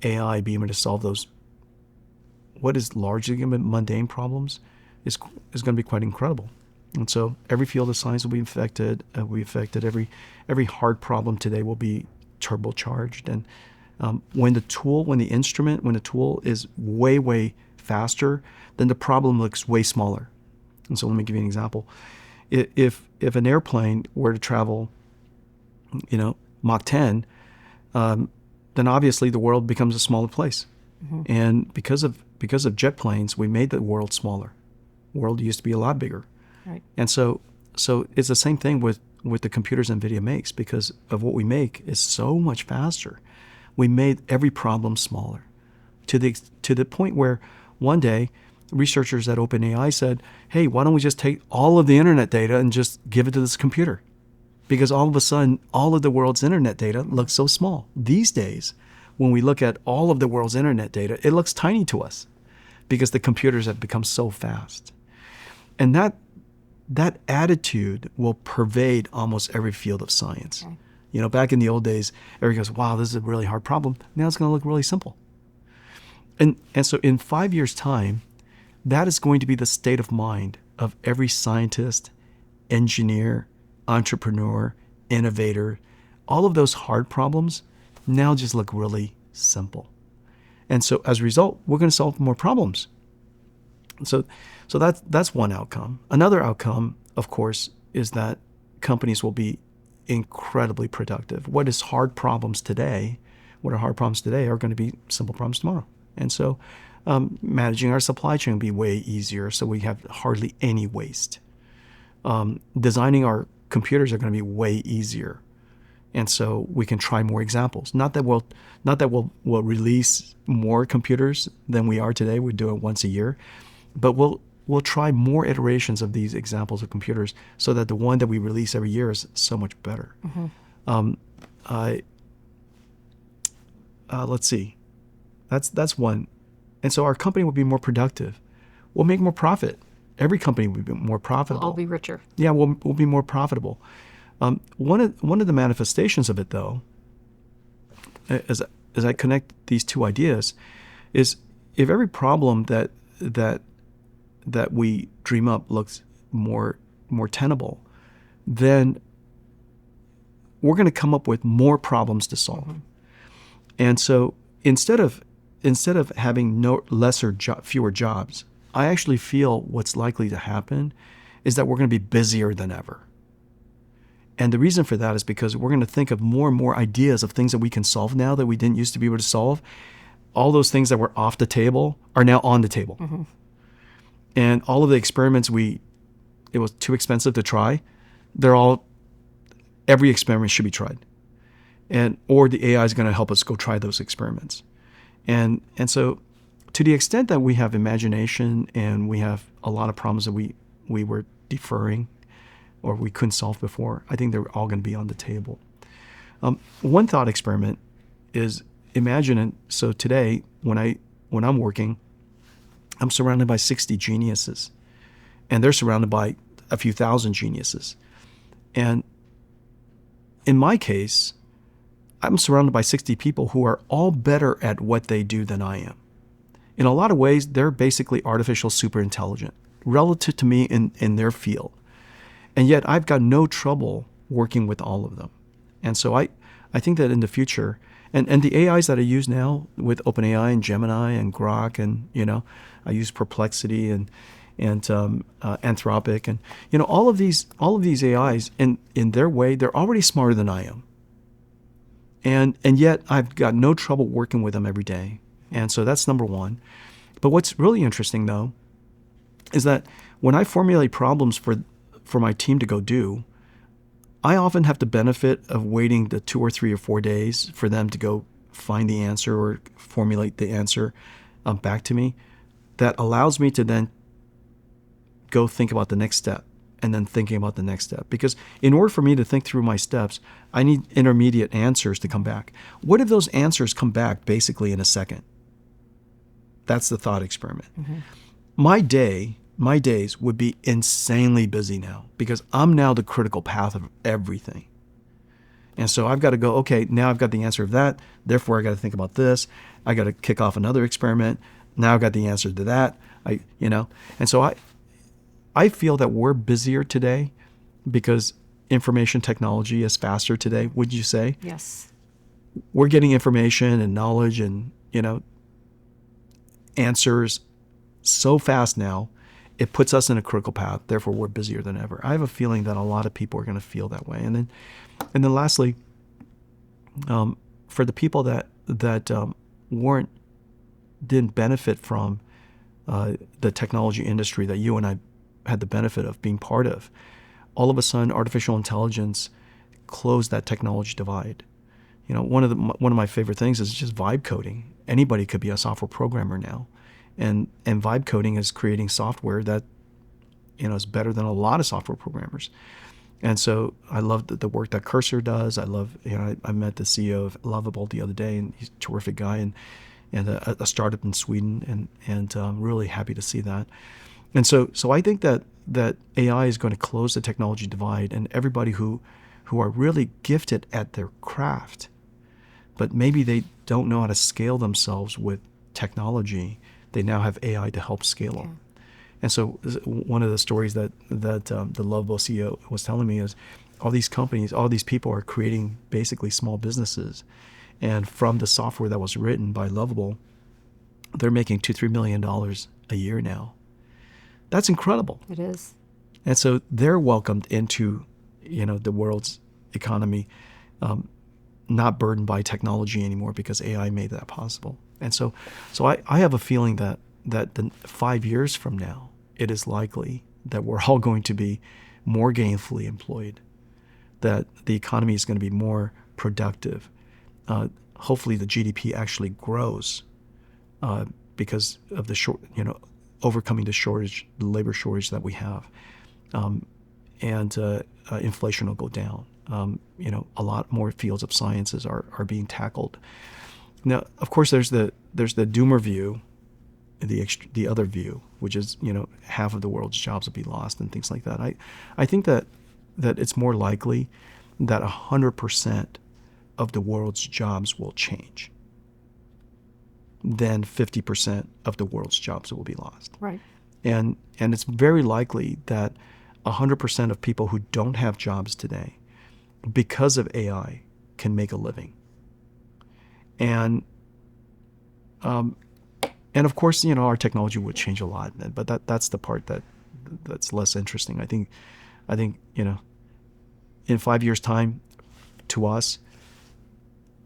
AI being able to solve those, what is largely going to be mundane problems, is going to be quite incredible. And so every field of science will be affected. Every hard problem today will be turbocharged. And when the tool is way faster, then the problem looks way smaller. And so let me give you an example. If an airplane were to travel, Mach 10, then obviously the world becomes a smaller place. Mm-hmm. And because of jet planes, we made the world smaller. The world used to be a lot bigger. Right. And so it's the same thing with the computers NVIDIA makes. Because of what we make is so much faster, we made every problem smaller, to the point where one day researchers at OpenAI said, hey, why don't we just take all of the internet data and just give it to this computer? Because all of a sudden, all of the world's internet data looks so small. These days, when we look at all of the world's internet data, it looks tiny to us because the computers have become so fast. And that attitude will pervade almost every field of science. Okay. Back in the old days, everybody goes, wow, this is a really hard problem. Now it's going to look really simple. And so in 5 years' time, that is going to be the state of mind of every scientist, engineer, entrepreneur, innovator. All of those hard problems now just look really simple. And so as a result, we're going to solve more problems. So that's one outcome. Another outcome, of course, is that companies will be incredibly productive. What are hard problems today are going to be simple problems tomorrow. And so managing our supply chain will be way easier, so we have hardly any waste. Designing our computers are going to be way easier, and so we can try more examples. Not that we'll release more computers than we are today. We do it once a year, but we'll try more iterations of these examples of computers, so that the one that we release every year is so much better. Let's see. That's one. And so our company will be more productive. We'll make more profit. Every company will be more profitable. We'll all be richer. Yeah, we'll be more profitable. One of the manifestations of it, though, as I connect these two ideas, is if every problem that we dream up looks more tenable, then we're going to come up with more problems to solve. And so instead of having fewer jobs, I actually feel what's likely to happen is that we're going to be busier than ever. And the reason for that is because we're going to think of more and more ideas of things that we can solve now that we didn't used to be able to solve. All those things that were off the table are now on the table. And all of the experiments it was too expensive to try, every experiment should be tried. Or the AI is going to help us go try those experiments. And so to the extent that we have imagination and we have a lot of problems that we were deferring or we couldn't solve before, I think they're all going to be on the table. One thought experiment is so today when I'm working, I'm surrounded by 60 geniuses, and they're surrounded by a few thousand geniuses. And in my case, I'm surrounded by 60 people who are all better at what they do than I am. In a lot of ways, they're basically artificial super intelligent relative to me in their field. And yet I've got no trouble working with all of them. And so I think that in the future, and the AIs that I use now with OpenAI and Gemini and Grok, and I use Perplexity and Anthropic, and all of these AIs in their way, they're already smarter than I am. And yet I've got no trouble working with them every day. And so that's number one. But what's really interesting, though, is that when I formulate problems for my team to go do, I often have the benefit of waiting the 2 or 3 or 4 days for them to go find the answer or formulate the answer back to me. That allows me to then go think about the next step, and then thinking about the next step. Because in order for me to think through my steps, I need intermediate answers to come back. What if those answers come back basically in a second? That's the thought experiment. My days would be insanely busy now, because I'm now the critical path of everything. And so I've got to go, okay, now I've got the answer of that. Therefore, I got to think about this. I got to kick off another experiment. Now I've got the answer to that. And so I feel that we're busier today because information technology is faster today, would you say? Yes. We're getting information and knowledge and, answers so fast now, it puts us in a critical path. Therefore, we're busier than ever. I have a feeling that a lot of people are going to feel that way. And then lastly, for the people that didn't benefit from the technology industry that you and I had the benefit of being part of, all of a sudden artificial intelligence closed that technology divide. One of my favorite things is just vibe coding. Anybody could be a software programmer now, and vibe coding is creating software that is better than a lot of software programmers. And so I love the work that Cursor does. I love I met the CEO of Lovable the other day, and he's a terrific guy, and a startup in Sweden, and I'm really happy to see that. And so I think that AI is going to close the technology divide, and everybody who are really gifted at their craft, but maybe they don't know how to scale themselves with technology, they now have AI to help scale them. And so one of the stories that the Lovable CEO was telling me is all these companies, all these people are creating basically small businesses. And from the software that was written by Lovable, they're making $2-3 million a year now. That's incredible. It is. And so they're welcomed into, the world's economy, not burdened by technology anymore because AI made that possible. And so I have a feeling that 5 years from now, it is likely that we're all going to be more gainfully employed, that the economy is going to be more productive. Hopefully the GDP actually grows because of the overcoming the labor shortage that we have. And inflation will go down. A lot more fields of sciences are being tackled. Now, of course, there's the doomer view, the other view, which is half of the world's jobs will be lost and things like that. I think that it's more likely that 100% of the world's jobs will change than 50% of the world's jobs will be lost. Right. And it's very likely that 100% of people who don't have jobs today, because of AI, can make a living. And of course, our technology would change a lot, but that's the part that's less interesting. I think, in 5 years' time, to us,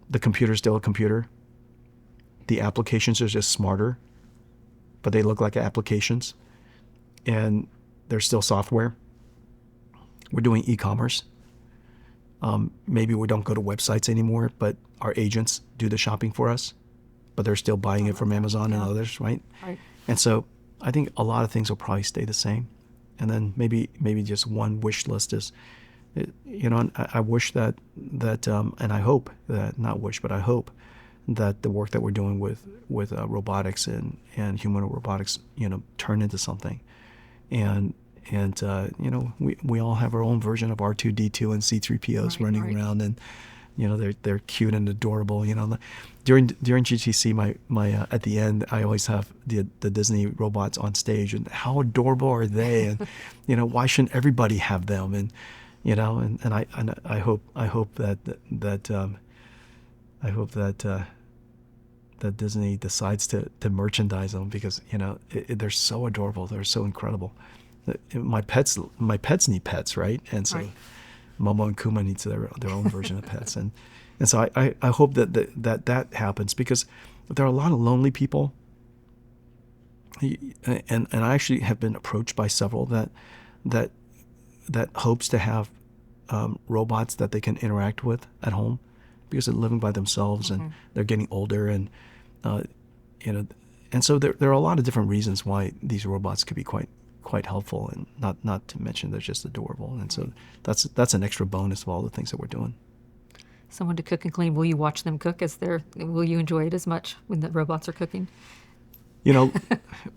the computer is still a computer. The applications are just smarter, but they look like applications, and they're still software. We're doing e-commerce. Maybe we don't go to websites anymore, but our agents do the shopping for us, but they're still buying it from Amazon and others, right? Right. And so I think a lot of things will probably stay the same. And then maybe just one wish list is, I wish that and I hope that, not wish, but I hope that the work that we're doing with robotics and humanoid robotics, turn into something. And we all have our own version of R2D2 and C3POs running around, and they're cute and adorable. During GTC, my at the end, I always have the Disney robots on stage, and how adorable are they? And why shouldn't everybody have them? And I hope that Disney decides to merchandise them, because they're so adorable, they're so incredible. My pets need pets, right? And so Momo and Kuma needs their own version of pets, and so I hope that happens, because there are a lot of lonely people, and I actually have been approached by several that hopes to have robots that they can interact with at home, because they're living by themselves and they're getting older, and and so there are a lot of different reasons why these robots could be quite helpful, and not to mention they're just adorable. And so that's an extra bonus of all the things that we're doing. Someone to cook and clean. Will you watch them cook will you enjoy it as much when the robots are cooking?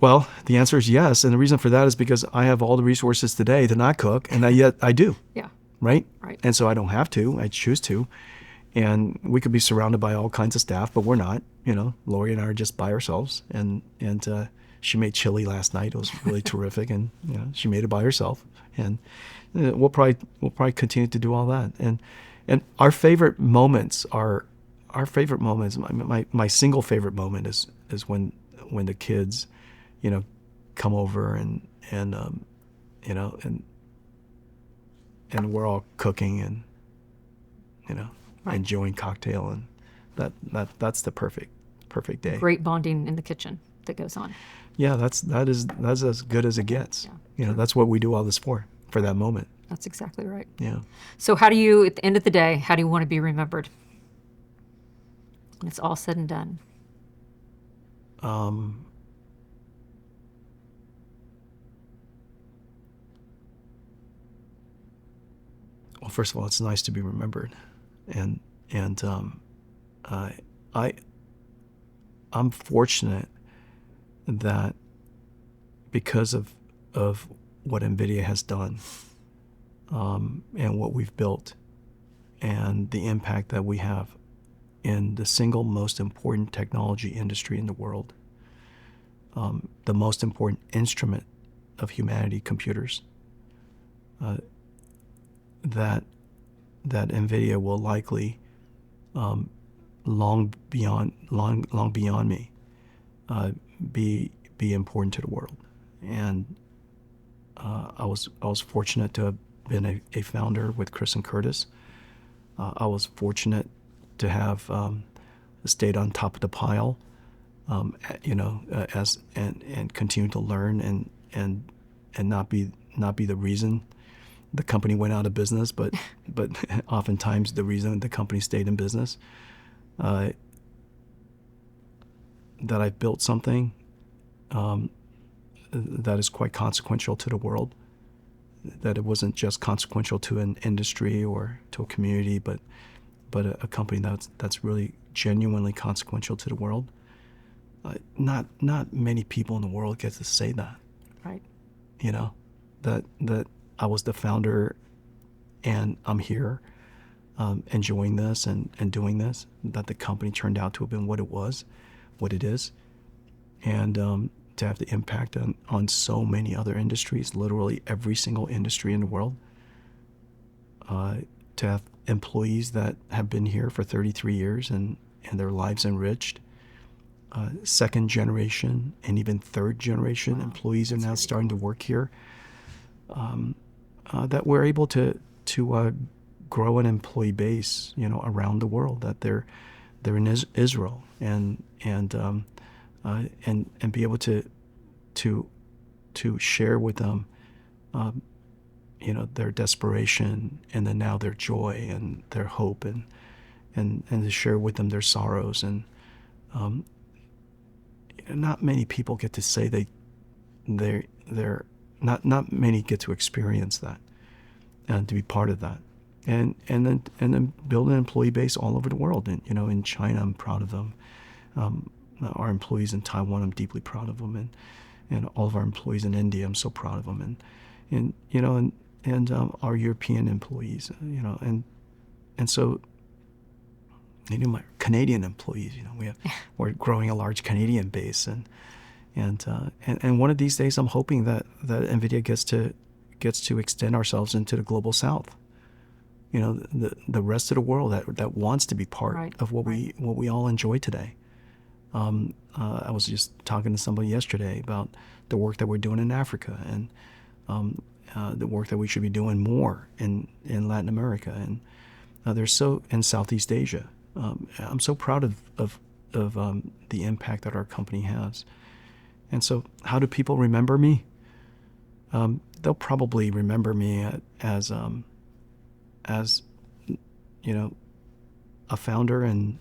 Well, the answer is yes. And the reason for that is because I have all the resources today to not cook, and yet I do. Yeah. Right? Right. And so I don't have to, I choose to. And we could be surrounded by all kinds of staff, but we're not. Lori and I are just by ourselves, and she made chili last night. It was really terrific, and she made it by herself. And we'll probably continue to do all that. And our favorite moments are my single favorite moment is when the kids, come over and we're all cooking and enjoying cocktail, and that's the perfect day. Great bonding in the kitchen that goes on. Yeah, that's as good as it gets. Yeah. That's what we do all this for that moment. That's exactly right. Yeah. So how do you, at the end of the day, how do you want to be remembered when it's all said and done? Well, first of all, it's nice to be remembered, and I'm fortunate that because of what NVIDIA has done, and what we've built, and the impact that we have in the single most important technology industry in the world, the most important instrument of humanity, computers, that NVIDIA will likely long beyond me be important to the world. And I was fortunate to have been a founder with Chris and Curtis. I was fortunate to have stayed on top of the pile, and continue to learn and not be the reason the company went out of business, but oftentimes the reason the company stayed in business. That I built something that is quite consequential to the world. That it wasn't just consequential to an industry or to a community, but a company that's really genuinely consequential to the world. Not many people in the world get to say that. Right. That I was the founder, and I'm here, enjoying this and doing this. That the company turned out to have been what it is, and to have the impact on so many other industries, literally every single industry in the world. To have employees that have been here for 33 years and their lives enriched. Second generation and even third generation employees are now starting to work here. That we're able to grow an employee base, around the world. That they're in Israel and be able to share with them, their desperation, and then now their joy and their hope, and to share with them their sorrows. And not many people get to say they're not many get to experience that and to be part of that. And then build an employee base all over the world. And in China, I'm proud of them. Our employees in Taiwan, I'm deeply proud of them, and all of our employees in India, I'm so proud of them, and our European employees, and so my Canadian employees, we're growing a large Canadian base, and one of these days, I'm hoping that NVIDIA gets to extend ourselves into the global South. The rest of the world that wants to be part of what we all enjoy today. I was just talking to somebody yesterday about the work that we're doing in Africa, and the work that we should be doing more in Latin America, and in Southeast Asia. I'm so proud of the impact that our company has. And so, how do people remember me? They'll probably remember me as a founder and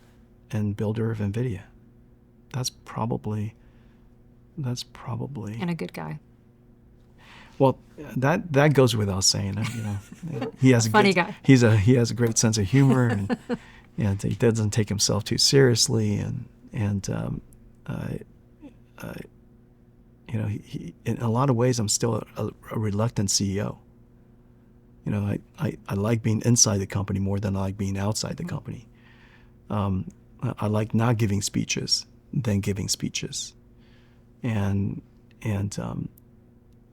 builder of NVIDIA. That's probably and a good guy. Well, that goes without saying. He has a funny guy. He has a great sense of humor, and he doesn't take himself too seriously, and he in a lot of ways, I'm still a reluctant CEO. I like being inside the company more than I like being outside the company. I like not giving speeches than giving speeches, and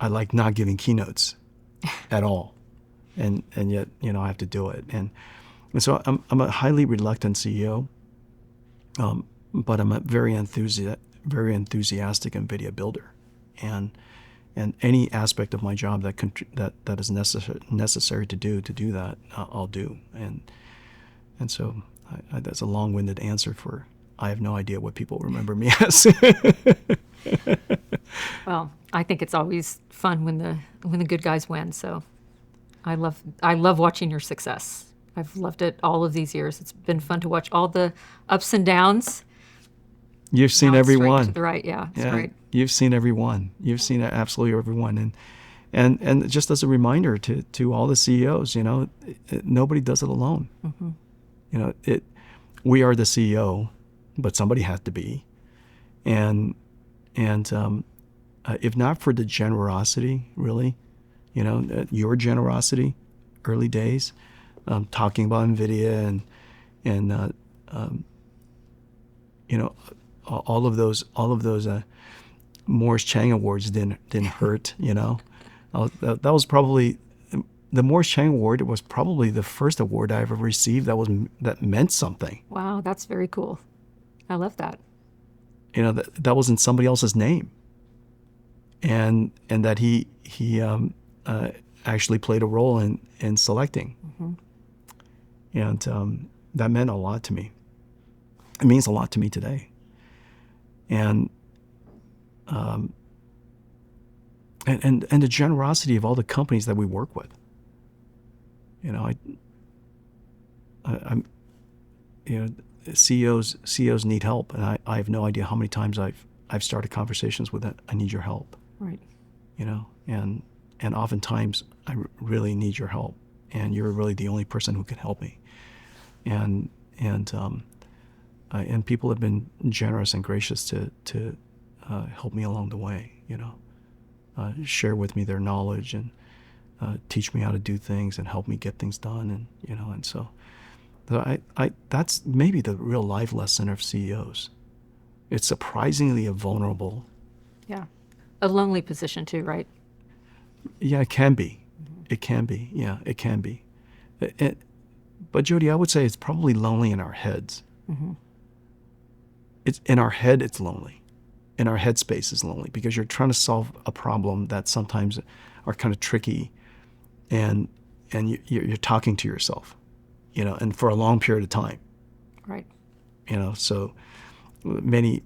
I like not giving keynotes at all, and yet I have to do it, and so I'm a highly reluctant CEO, but I'm a very enthusiastic NVIDIA builder, and any aspect of my job that is necessary to do that, I'll do, and so that's a long-winded answer for I have no idea what people remember me as. Well, I think it's always fun when the good guys win. So I love watching your success. I've loved it all of these years. It's been fun to watch all the ups and downs. You've seen every one. To the right, yeah, it's great. You've seen every one. You've seen absolutely every one. And just as a reminder to all the CEOs, nobody does it alone. Mm-hmm. We are the CEO, but somebody has to be. And if not for the generosity, really, your generosity, early days, talking about NVIDIA and all of those Morris Chang Awards didn't hurt, you know. That was probably the Morris Chang Award. It was probably the first award I ever received that meant something. Wow, that's very cool. I love that. You know, that was in somebody else's name, and that he actually played a role in selecting, and that meant a lot to me. It means a lot to me today, and the generosity of all the companies that we work with. You know, I'm, you know, CEOs need help, and I have no idea how many times I've started conversations with I need your help. Right. You know, and oftentimes I really need your help, and you're really the only person who can help me. And people have been generous and gracious to help me along the way. You know, share with me their knowledge and teach me how to do things and help me get things done. And you know, and so that's maybe the real life lesson of CEOs. It's surprisingly a vulnerable. Yeah. A lonely position too, right? Yeah, it can be. It can be. Yeah, it can be. But Jodi, I would say it's probably lonely in our heads. It's in our head. It's lonely. In our headspace is lonely because you're trying to solve a problem that sometimes are kind of tricky, and you're talking to yourself, you know, and for a long period of time. Right. You know, so many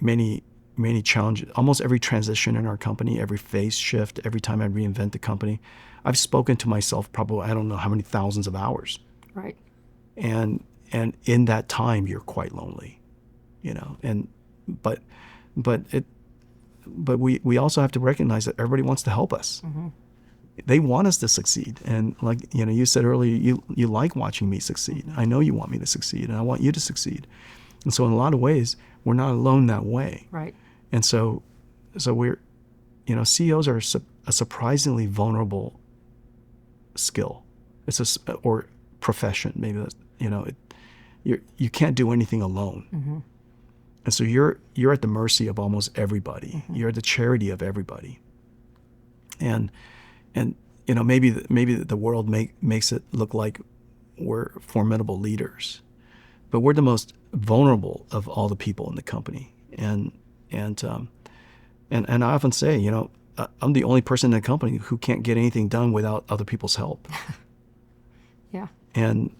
challenges. Almost every transition in our company, every phase shift, every time I reinvent the company, I've spoken to myself probably I don't know how many thousands of hours. Right. And in that time, you're quite lonely, you know. And but we also have to recognize that everybody wants to help us. They want us to succeed, and like you know, you said earlier, you like watching me succeed. I know you want me to succeed, and I want you to succeed. And so, in a lot of ways, we're not alone that way. Right. And so we're, you know, CEOs are a surprisingly vulnerable skill. It's or profession, maybe that's, you know, you can't do anything alone. And so you're at the mercy of almost everybody. You're at the charity of everybody. And you know, maybe the world makes it look like we're formidable leaders, but we're the most vulnerable of all the people in the company. And I often say, you know, I'm the only person in the company who can't get anything done without other people's help. Yeah. And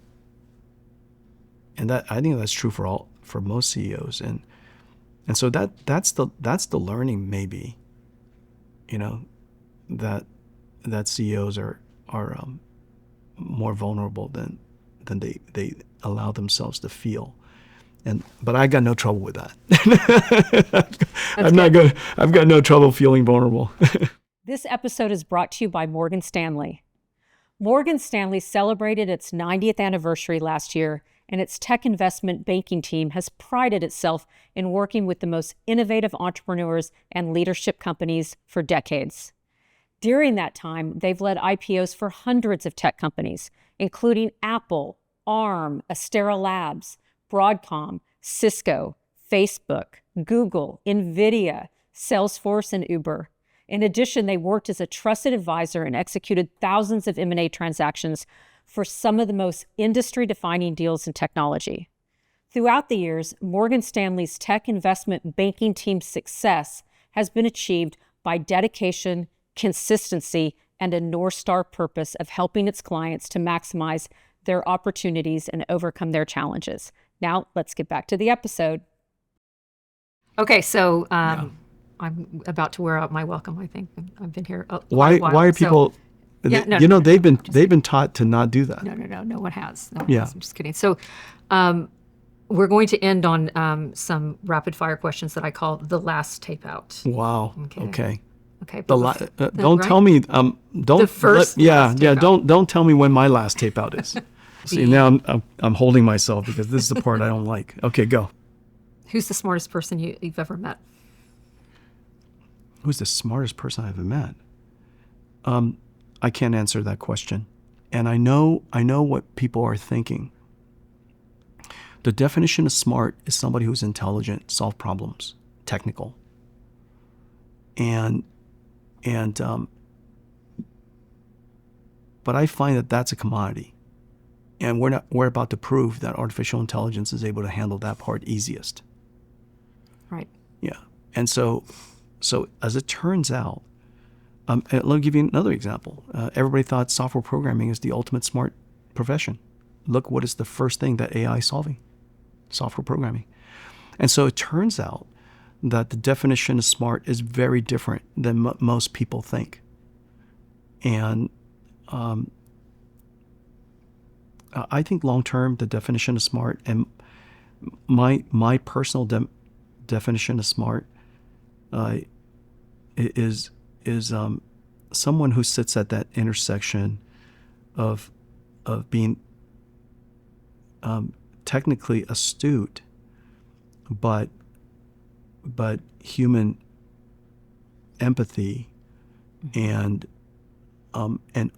that I think that's true for most CEOs. And so that's the learning, maybe, you know, that CEOs are more vulnerable than they allow themselves to feel. But I got no trouble with that. I've got no trouble feeling vulnerable. This episode is brought to you by Morgan Stanley. Morgan Stanley celebrated its 90th anniversary last year, and its tech investment banking team has prided itself in working with the most innovative entrepreneurs and leadership companies for decades. During that time, they've led IPOs for hundreds of tech companies, including Apple, Arm, Astera Labs, Broadcom, Cisco, Facebook, Google, NVIDIA, Salesforce, and Uber. In addition, they worked as a trusted advisor and executed thousands of M&A transactions for some of the most industry-defining deals in technology. Throughout the years, Morgan Stanley's tech investment banking team's success has been achieved by dedication, consistency, and a North Star purpose of helping its clients to maximize their opportunities and overcome their challenges. Now, let's get back to the episode. Okay, so I'm about to wear out my welcome, I think. I've been here Why are people... they've been taught to not do that. No one has. I'm just kidding. So we're going to end on some rapid fire questions that I call the last tape out. Wow. Okay. Don't tell me. Don't. The first. Don't tell me when my last tape out is. See, now I'm holding myself because this is the part I don't like. Okay, go. Who's the smartest person you've ever met? Who's the smartest person I've ever met? I can't answer that question, and I know what people are thinking. The definition of smart is somebody who's intelligent, solve problems, technical. and but I find that that's a commodity, and we're about to prove that artificial intelligence is able to handle that part easiest. Right. Yeah, and so as it turns out, let me give you another example. Everybody thought software programming is the ultimate smart profession. Look, what is the first thing that AI is solving? Software programming. And so it turns out that the definition of smart is very different than most people think. And I think long-term, the definition of smart, and my personal definition of smart is someone who sits at that intersection of being technically astute, but human empathy and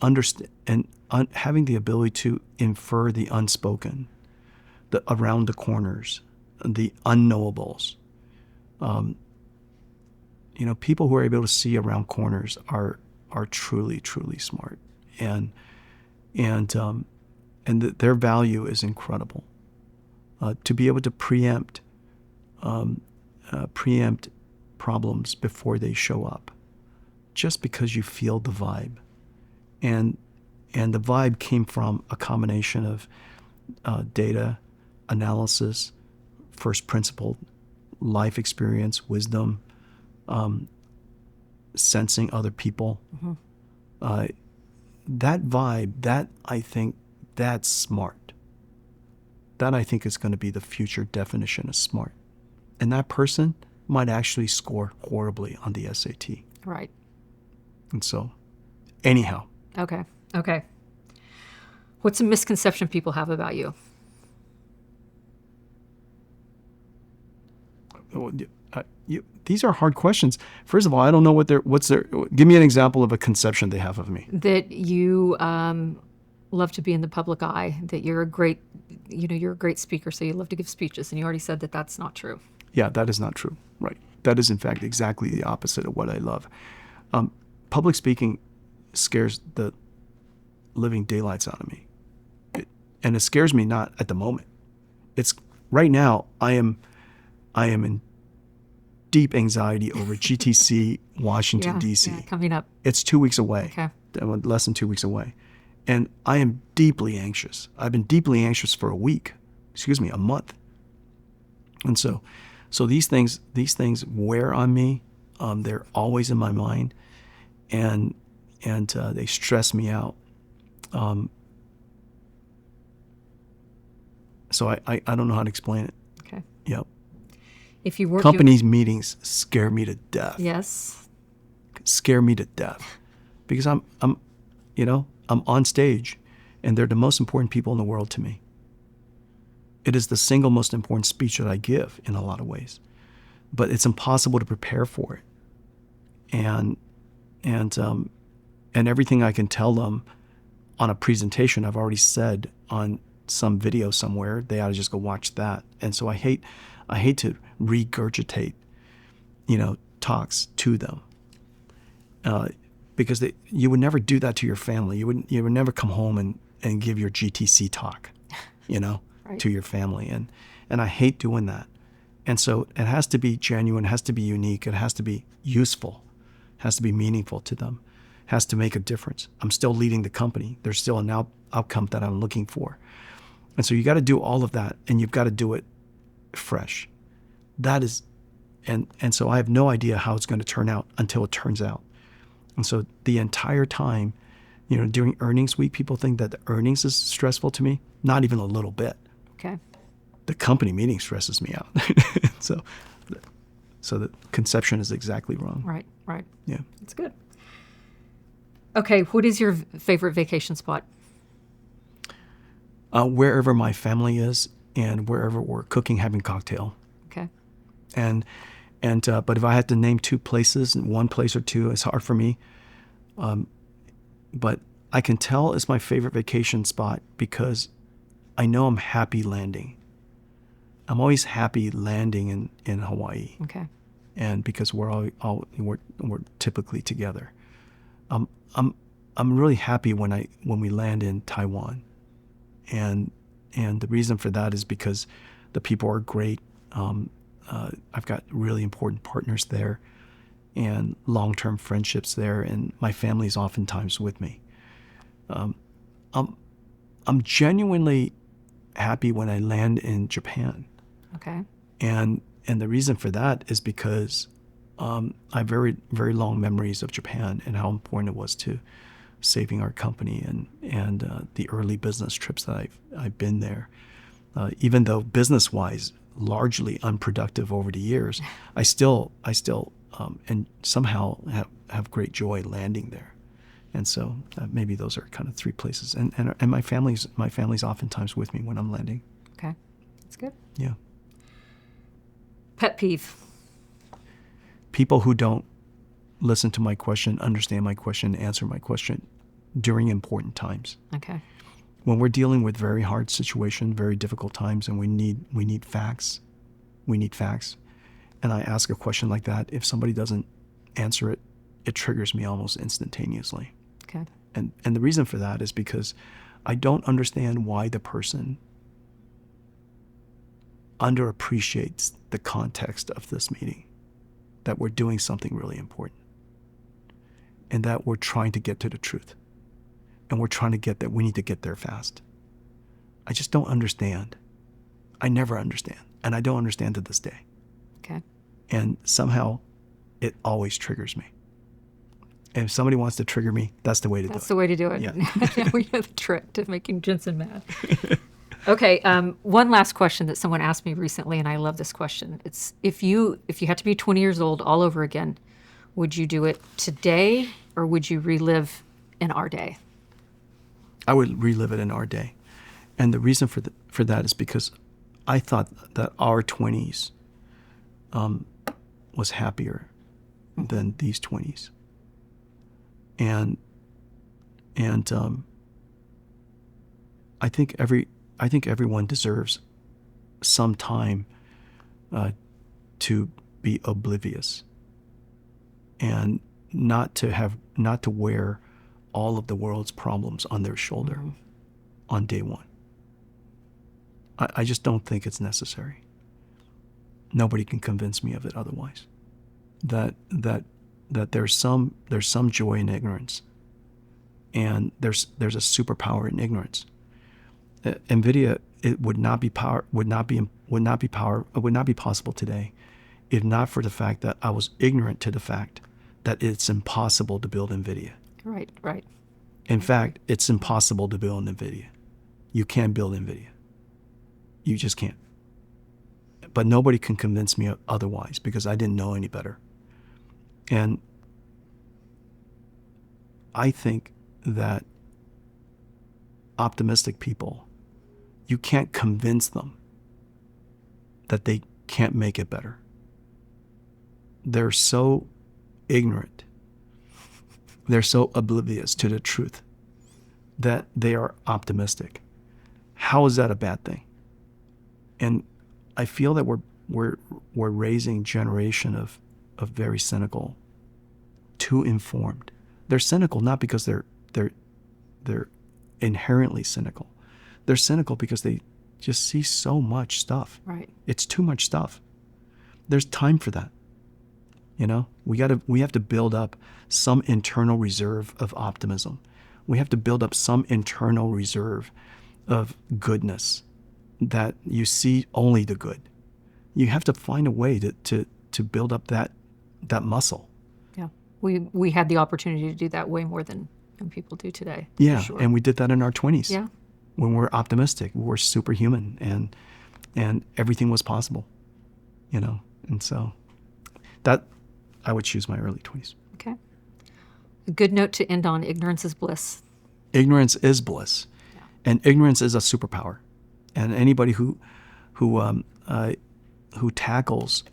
understand and having the ability to infer the unspoken, around the corners, the unknowables. People who are able to see around corners are truly, truly smart, and their value is incredible. To be able to preempt problems before they show up, just because you feel the vibe, and the vibe came from a combination of data analysis, first principle, life experience, wisdom, sensing other people. Mm-hmm. That vibe, that I think, that's smart. That I think is going to be the future definition of smart. And that person might actually score horribly on the SAT. Right. And so, anyhow. Okay. What's a misconception people have about you? These are hard questions. First of all, I don't know what's their. Give me an example of a conception they have of me. That you love to be in the public eye. That you're a great speaker, so you love to give speeches. And you already said that that's not true. Yeah, that is not true. Right. That is in fact exactly the opposite of what I love. Public speaking scares the living daylights out of me, and it scares me not at the moment. It's right now. I am in deep anxiety over GTC Washington, D.C. Yeah, coming up. It's 2 weeks away. Okay. Less than 2 weeks away. And I am deeply anxious. I've been deeply anxious for a month. And so these things wear on me. They're always in my mind, and they stress me out. So I don't know how to explain it. Okay. Yep. If you weren't companies meetings scare me to death. Yes. Scare me to death, because I'm on stage, and they're the most important people in the world to me. It is the single most important speech that I give in a lot of ways, but it's impossible to prepare for it. And everything I can tell them on a presentation, I've already said on some video somewhere. They ought to just go watch that. And so I hate to regurgitate, talks to them, because you would never do that to your family. You would never come home and give your GTC talk, right. to your family. And I hate doing that. And so it has to be genuine, it has to be unique, it has to be useful, it has to be meaningful to them, it has to make a difference. I'm still leading the company. There's still an outcome that I'm looking for. And so you got to do all of that, and you've got to do it fresh. That is, and so I have no idea how it's going to turn out until it turns out. And so the entire time, during earnings week, people think that the earnings is stressful to me. Not even a little bit. Okay. The company meeting stresses me out. So the conception is exactly wrong. Right. Yeah. That's good. Okay, what is your favorite vacation spot? Wherever my family is, and wherever we're cooking, having cocktail. Okay. But if I had to name two places, one place or two, it's hard for me. But I can tell it's my favorite vacation spot because I know I'm happy landing. I'm always happy landing in Hawaii. Okay. and because we're typically together. I'm really happy when we land in Taiwan, and the reason for that is because the people are great. I've got really important partners there, and long-term friendships there, and my family's oftentimes with me. I'm genuinely happy when I land in Japan. Okay. And the reason for that is because I have very, very long memories of Japan and how important it was to saving our company and the early business trips that I've been there. Even though business-wise, largely unproductive over the years, I still and somehow have great joy landing there. And so maybe those are kind of three places. And my family's oftentimes with me when I'm landing. Okay, that's good. Yeah. Pet peeve. People who don't listen to my question, understand my question, answer my question during important times. Okay. When we're dealing with very hard situations, very difficult times, and we need facts, and I ask a question like that, if somebody doesn't answer it, it triggers me almost instantaneously. Okay. And the reason for that is because I don't understand why the person underappreciates the context of this meeting, that we're doing something really important, and that we're trying to get to the truth, and we're trying to get that we need to get there fast. I just don't understand. I never understand, and I don't understand to this day. Okay. And somehow it always triggers me. And if somebody wants to trigger me, that's the way to do it. That's the way to do it. Yeah. We know the trick to making Jensen mad. Okay, one last question that someone asked me recently, and I love this question. It's if you had to be 20 years old all over again, would you do it today or would you relive in our day? I would relive it in our day. And the reason for that is because I thought that our 20s was happier than these 20s. And I think everyone deserves some time to be oblivious and not to wear all of the world's problems on their shoulder on day one. I just don't think it's necessary. Nobody can convince me of it otherwise. That there's some joy in ignorance, and there's a superpower in ignorance. NVIDIA, it would not be possible today if not for the fact that I was ignorant to the fact that it's impossible to build NVIDIA. Right. In fact, it's impossible to build NVIDIA. You can't build NVIDIA. You just can't. But nobody can convince me otherwise because I didn't know any better. And I think that optimistic people, you can't convince them that they can't make it better. They're so ignorant. They're so oblivious to the truth that they are optimistic. How is that a bad thing? And I feel that we're raising a generation of very cynical, too informed. They're cynical not because they're inherently cynical. They're cynical because they just see so much stuff. Right. It's too much stuff. There's time for that. We have to build up some internal reserve of optimism. We have to build up some internal reserve of goodness, that you see only the good. You have to find a way to build up that muscle. Yeah. We had the opportunity to do that way more than people do today. Yeah, for sure. And we did that in our 20s. Yeah. When we're optimistic, we're superhuman, and everything was possible. And so that I would choose my early 20s. Okay. A good note to end on: ignorance is bliss. Ignorance is bliss. Yeah. And ignorance is a superpower. And anybody who tackles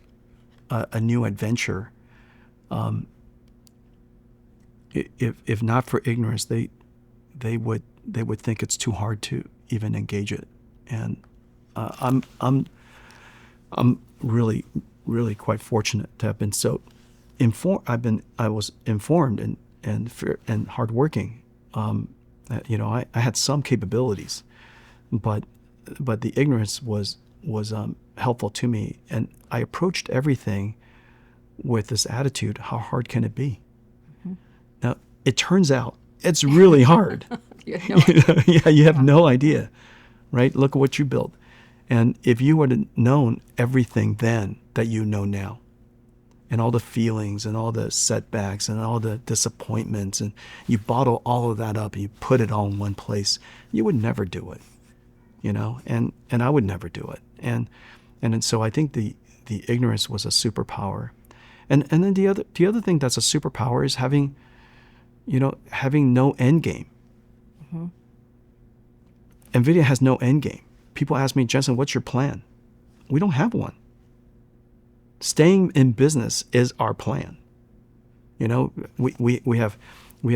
a new adventure, if not for ignorance, they would think it's too hard to even engage it. And I'm really really quite fortunate to have been so informed. I was informed and hardworking. I had some capabilities, but the ignorance was helpful to me, and I approached everything with this attitude: how hard can it be? Mm-hmm. Now it turns out it's really hard. You have you have no idea, right? Look at what you built. And if you would have known everything then that you know now, and all the feelings and all the setbacks and all the disappointments, and you bottle all of that up and you put it all in one place, you would never do it, and I would never do it. And so I think the ignorance was a superpower. And then the other thing that's a superpower is having no end game. Mm-hmm. NVIDIA has no end game. People ask me, Jensen, what's your plan? We don't have one. Staying in business is our plan. We have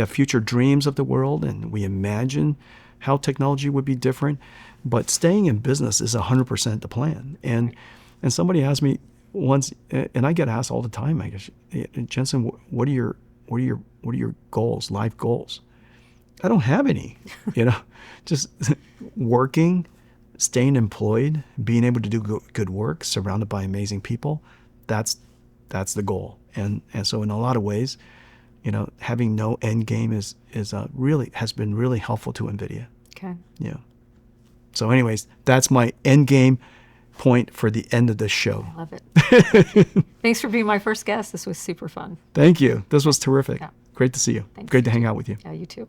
future dreams of the world, and we imagine how technology would be different, but staying in business is 100% the plan. And somebody asked me once, and I get asked all the time, I guess, Jensen, what are your goals, life goals? I don't have any, just working, staying employed, being able to do good work, surrounded by amazing people. That's the goal. And so in a lot of ways, having no end game is really has been really helpful to NVIDIA. Okay. Yeah. So anyways, that's my end game point for the end of this show. I love it. Thanks for being my first guest. This was super fun. Thank you. This was terrific. Yeah. Great to see you. Thanks. Great to hang out with you. Yeah, you too.